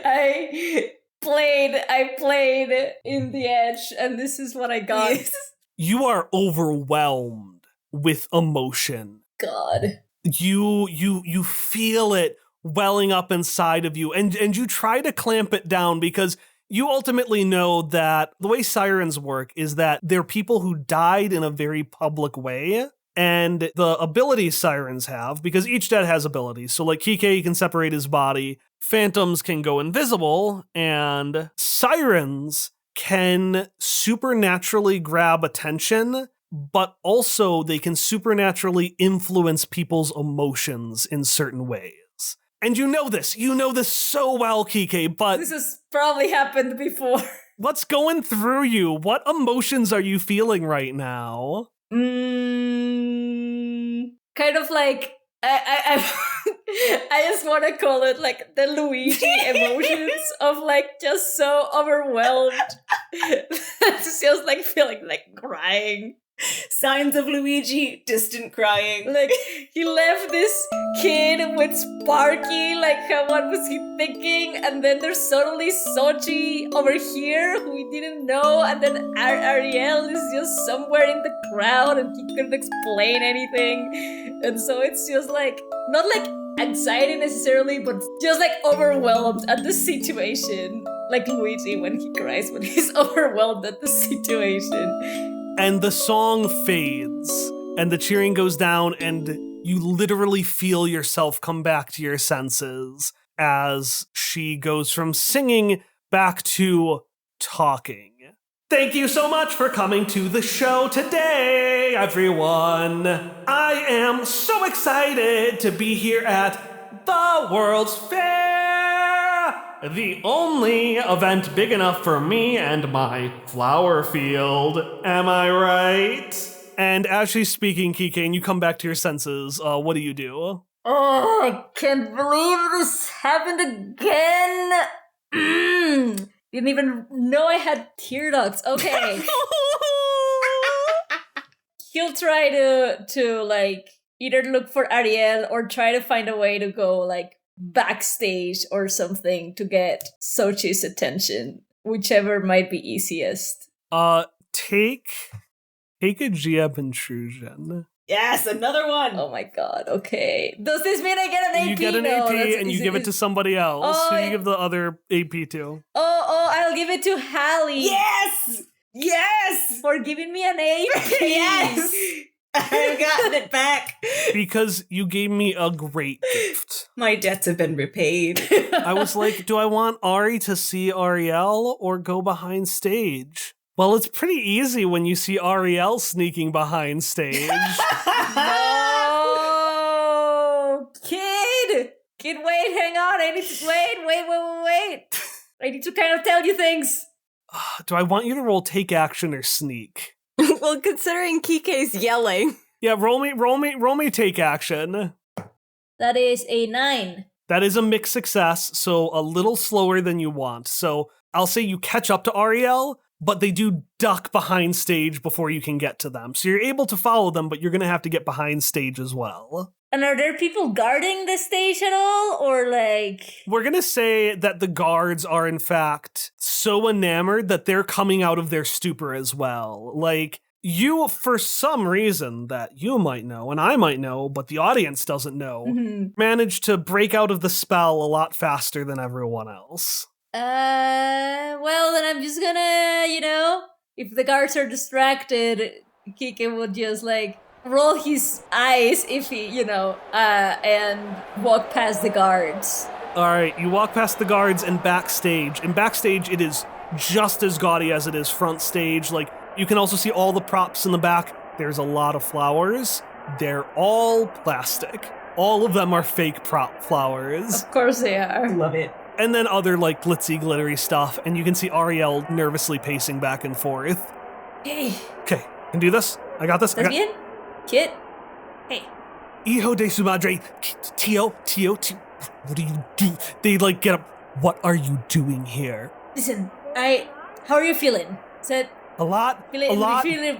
I played in the edge, and this is what I got. You are overwhelmed with emotion. God. You feel it welling up inside of you, and you try to clamp it down because you ultimately know that the way sirens work is that they're people who died in a very public way. And the abilities sirens have, because each dead has abilities. So like Kike can separate his body, phantoms can go invisible, and sirens can supernaturally grab attention, but also they can supernaturally influence people's emotions in certain ways. And you know this so well, Kike, but This has probably happened before. what's going through you? What emotions are you feeling right now? Kind of like I just want to call it like the Luigi emotions of like just so overwhelmed. It's just like feeling like crying. Signs of Luigi, distant crying. Like he left this kid with Sparky, like what was he thinking? And then there's suddenly Sochi over here who we didn't know, and then Ariel is just somewhere in the crowd and he couldn't explain anything. And so it's just like, not like anxiety necessarily, but just like overwhelmed at the situation. Like Luigi when he cries, when he's overwhelmed at the situation. And the song fades, and the cheering goes down, and you literally feel yourself come back to your senses as she goes from singing back to talking. Thank you so much for coming to the show today, everyone. I am so excited to be here at the World's Fair, the only event big enough for me and my flower field. Am I right? And as she's speaking, Kike, and you come back to your senses, what do you do? Oh, I can't believe this happened again. Didn't even know I had tear ducts. Okay. He'll try to like either look for Ariel or try to find a way to go like backstage or something to get Sochi's attention, whichever might be easiest. Take a GM intrusion. Yes, another one. Oh my god, okay. Does this mean I get an AP? You get an No, AP that's- and you is give it to somebody else. Oh, Who do you give the other AP to? Oh, I'll give it to Hallie. Yes! For giving me an AP. Yes! I've gotten it back. Because you gave me a great gift. My debts have been repaid. I was like, do I want Ari to see Ariel or go behind stage? Well, it's pretty easy when you see Ariel sneaking behind stage. No, kid, wait, hang on. I need to wait. I need to kind of tell you things. Do I want you to roll take action or sneak? Well, considering Kike's yelling. Yeah, roll me take action. That is a 9. That is a mixed success, so a little slower than you want. So I'll say you catch up to Ariel, but they do duck behind stage before you can get to them. So you're able to follow them, but you're going to have to get behind stage as well. And are there people guarding the stage at all? Or like... We're going to say that the guards are, in fact, so enamored that they're coming out of their stupor as well. Like, you, for some reason that you might know, and I might know, but the audience doesn't know, managed to break out of the spell a lot faster than everyone else. Well, then I'm just gonna, if the guards are distracted, Kike would just, roll his eyes if he, and walk past the guards. All right, you walk past the guards and backstage. And backstage, it is just as gaudy as it is front stage. You can also see all the props in the back. There's a lot of flowers. They're all plastic. All of them are fake prop flowers. Of course they are. Love it. And then other, glitzy, glittery stuff. And you can see Ariel nervously pacing back and forth. Hey, Okay, can do this. I got this. that's bien? Kit? Hey. Hijo de su madre. Tio. What do you do? They, get up. What are you doing here? Listen, how are you feeling? Is that A lot. feeling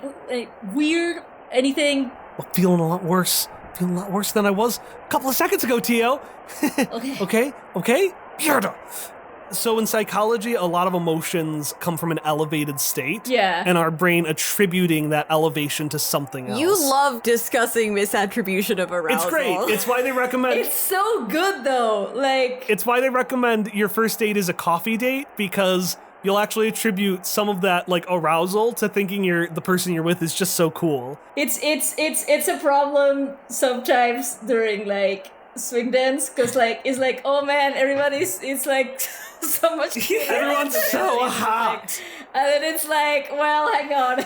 weird? Anything? I'm feeling a lot worse. Feeling a lot worse than I was a couple of seconds ago, Tio. Okay. Okay? Mierda. So in psychology, a lot of emotions come from an elevated state. Yeah. And our brain attributing that elevation to something else. You love discussing misattribution of arousal. It's great. It's why they recommend... It's so good though. It's why they recommend your first date is a coffee date, because you'll actually attribute some of that arousal to thinking the person you're with is just so cool. It's a problem sometimes during swing dance, because it's oh man, everybody's so much Everyone's so hot. and then it's well, hang on, I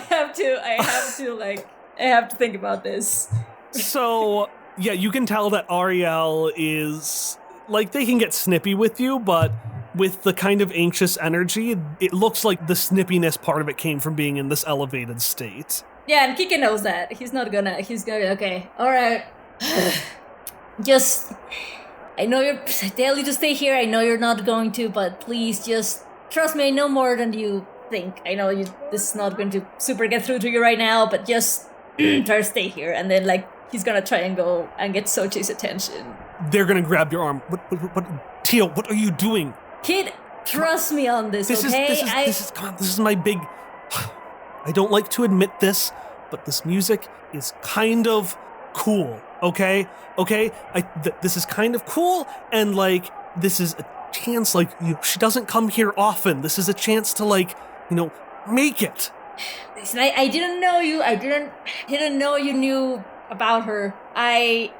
have to think about this. So yeah, you can tell that Ariel is they can get snippy with you, but with the kind of anxious energy, it looks like the snippiness part of it came from being in this elevated state. Yeah, and Kika knows that. He's gonna be okay. Alright. Just, I know I tell you to stay here, I know you're not going to, but please just trust me, I know more than you think. I know this is not going to super get through to you right now, but just try to stay here. And then he's gonna try and go and get Sochi's attention. They're gonna grab your arm. What Tio, what are you doing? Kid, trust me on this, okay? This is my big... I don't like to admit this, but this music is kind of cool. Okay? This is kind of cool, and this is a chance, she doesn't come here often. This is a chance to make it. Listen, I didn't know you. I didn't know you knew about her. Let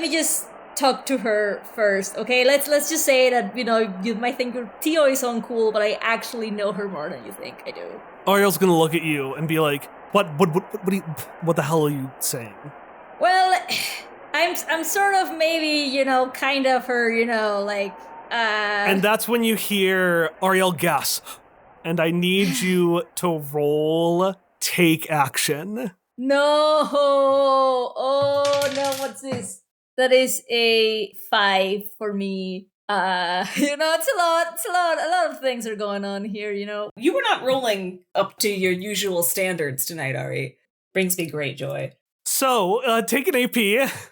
me just talk to her first, okay? Let's just say that, you might think your Tio is uncool, but I actually know her more than you think I do. Ariel's gonna look at you and be like, what the hell are you saying? Well, I'm sort of maybe, kind of her, And that's when you hear Ariel gasp, and I need you to roll take action. No! Oh, no, what's this? That is a 5 for me. It's a lot of things are going on here, You were not rolling up to your usual standards tonight, Ari. Brings me great joy. So, take an AP.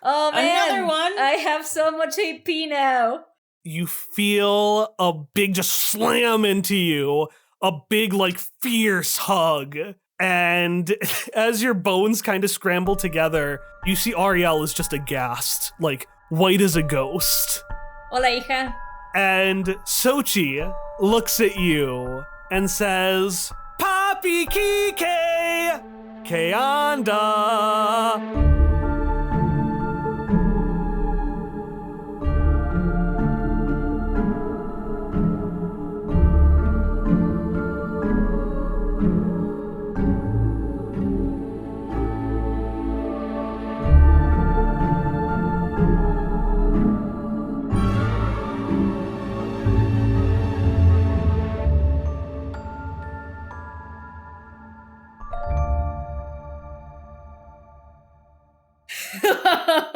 Oh man, Another one? I have so much AP now. You feel a big just slam into you, a big fierce hug. And as your bones kind of scramble together, you see Ariel is just aghast, white as a ghost. Hola, hija. And Sochi looks at you and says, Papi Kike, que anda?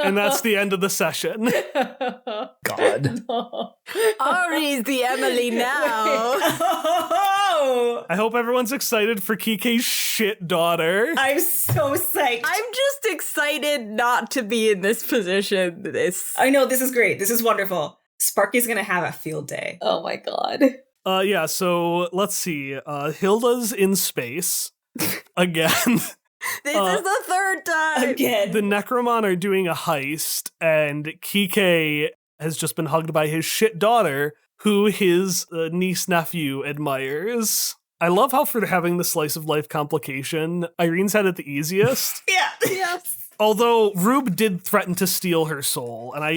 And that's the end of the session. God. No. Ari's the Emily now. Oh, I hope everyone's excited for Kike's shit daughter. I'm so psyched. I'm just excited not to be in this position. I know, this is great. This is wonderful. Sparky's gonna have a field day. Oh my god. Yeah, so let's see. Hilda's in space again. This is the third time. Again. The Necromon are doing a heist, and Kike has just been hugged by his shit daughter, who his niece-nephew admires. I love how for having the slice of life complication, Irene's had it the easiest. Yeah. Yes. Although Rube did threaten to steal her soul, and I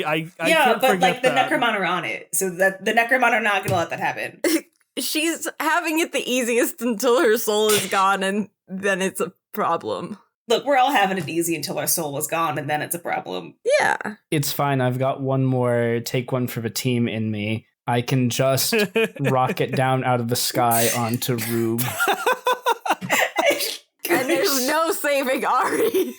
Yeah, can't but forget like the that. Necromon are on it, so that the Necromon are not gonna let that happen. She's having it the easiest until her soul is gone, and then it's a problem. Look, we're all having it easy until our soul is gone, and then it's a problem. Yeah. It's fine. I've got one more take one for the team in me. I can just rocket down out of the sky onto Rube. And there's no saving Ari.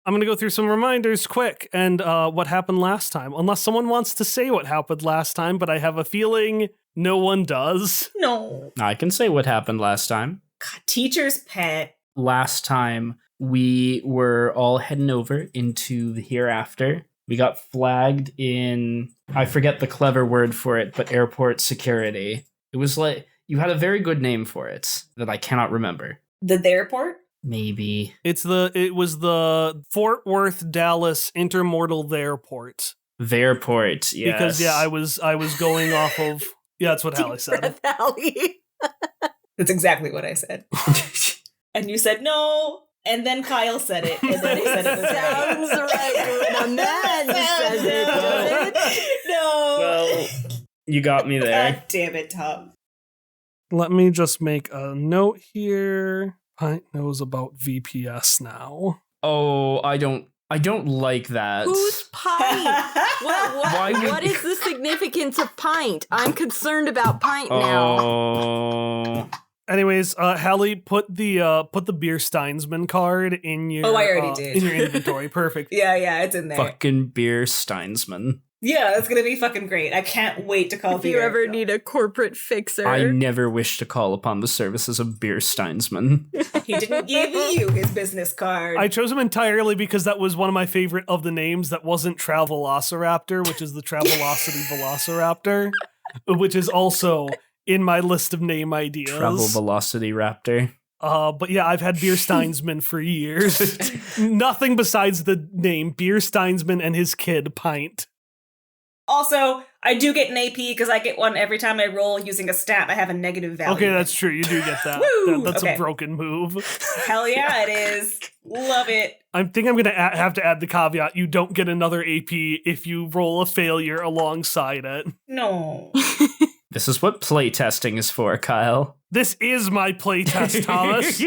I'm going to go through some reminders quick and what happened last time. Unless someone wants to say what happened last time, but I have a feeling no one does. No. I can say what happened last time. God, teacher's pet. Last time, we were all heading over into the hereafter. We got flagged in, I forget the clever word for it, but airport security. It was like, you had a very good name for it that I cannot remember. The airport? Maybe. It was the Fort Worth Dallas Intermortal Airport. Airport, yes. Because I was going off of that's what Hallie said. Breath Alley. That's exactly what I said. And you said no, and then Kyle said it, and then he said it was right. Sounds right. And then you said it. No. Well, you got me there. God damn it, Tom. Let me just make a note here. Pint knows about VPS now. Oh, I don't like that. Who's Pint? Why would- What is the significance of Pint? I'm concerned about Pint now. Oh. Anyways, Hallie, put the Beer Steinsman card in your Oh, I already did. in your inventory. Perfect. Yeah, it's in there. Fucking Beer Steinsman. Yeah, that's gonna be fucking great. I can't wait to call If you Beer. ever need a corporate fixer. I never wish to call upon the services of Beer Steinsman. He didn't give you his business card. I chose him entirely because that was one of my favorite of the names that wasn't Travelociraptor, which is the Travelocity Velociraptor, which is also in my list of name ideas. Travel Velocity Raptor. But yeah, I've had Beer Steinsman for years. Nothing besides the name Beer Steinsman and his kid, Pint. Also, I do get an AP because I get one every time I roll using a stat. I have a negative value. Okay, that's true. You do get that. Woo! That's Okay. a broken move. Hell yeah, it is. Love it. I think I'm going to have to add the caveat. You don't get another AP if you roll a failure alongside it. No. This is what playtesting is for, Kyle. This is my playtest, Thomas.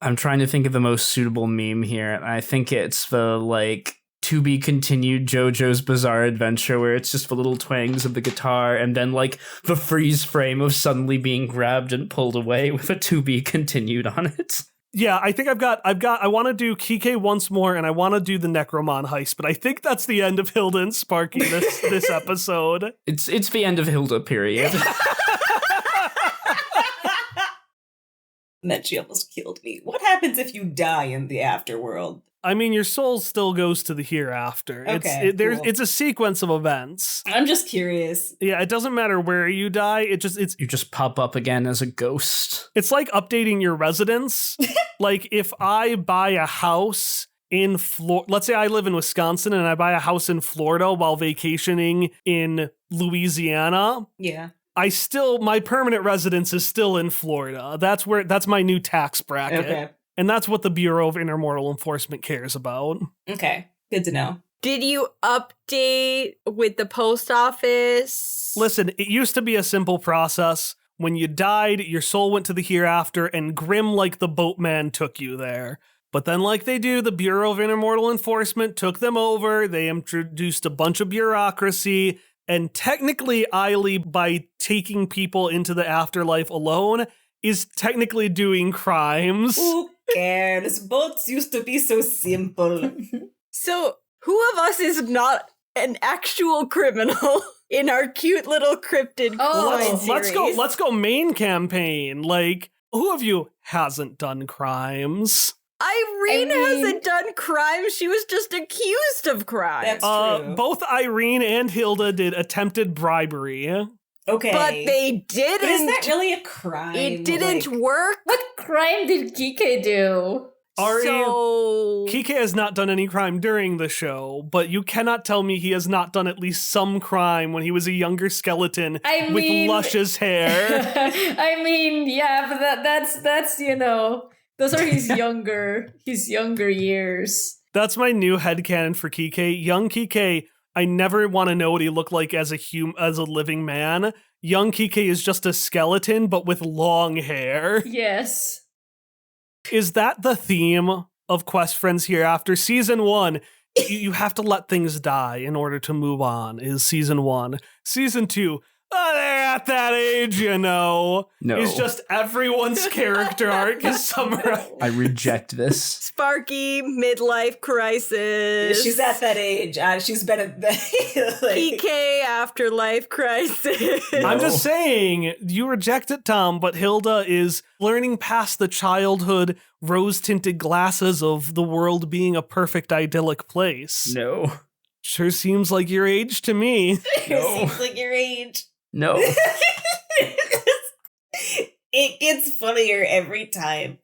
I'm trying to think of the most suitable meme here, and I think it's the, like, to be continued JoJo's Bizarre Adventure, where it's just the little twangs of the guitar, and then, like, the freeze frame of suddenly being grabbed and pulled away with a to be continued on it. Yeah, I think I want to do Kike once more, and I want to do the Necromon heist, but I think that's the end of Hilda and Sparky this episode. It's the end of Hilda, period. And then she almost killed me. What happens if you die in the afterworld? I mean, your soul still goes to the hereafter. Okay, cool. It's a sequence of events. I'm just curious. Yeah, it doesn't matter where you die. It's You just pop up again as a ghost. It's like updating your residence. Like if I buy a house in Florida, let's say I live in Wisconsin and I buy a house in Florida while vacationing in Louisiana. Yeah. My permanent residence is still in Florida. That's my new tax bracket. Okay. And that's what the Bureau of Intermortal Enforcement cares about. Okay. Good to know. Did you update with the post office? Listen, it used to be a simple process. When you died, your soul went to the hereafter, and Grim like the boatman took you there. But then, like they do, the Bureau of Intermortal Enforcement took them over. They introduced a bunch of bureaucracy. And technically, Eiley, by taking people into the afterlife alone, is technically doing crimes. Ooh, cares? Boats used to be so simple. So, who of us is not an actual criminal in our cute little cryptid crime series? Let's go main campaign. Like, who of you hasn't done crimes? Irene hasn't done crimes. She was just accused of crimes. That's true. Both Irene and Hilda did attempted bribery. Okay. But they didn't. But is that really a crime? It didn't Like, work. What crime did Kike do? So Kike has not done any crime during the show, but you cannot tell me he has not done at least some crime when he was a younger skeleton with luscious hair. I mean, yeah, but that's those are his younger years. That's my new headcanon for Kike. Young Kike, I never want to know what he looked like as a living man. Young Kike is just a skeleton, but with long hair. Yes. Is that the theme of Quest Friends Hereafter? Season 1, you have to let things die in order to move on, is Season 1. Season 2, they're at that age, No. It's just everyone's character arc is summarized. I reject this. Sparky midlife crisis. She's at that age. She's been at that PK afterlife crisis. I'm just saying, you reject it, Tom, but Hilda is learning past the childhood rose-tinted glasses of the world being a perfect idyllic place. No. Sure seems like your age to me. No. Seems like your age. No. It gets funnier every time.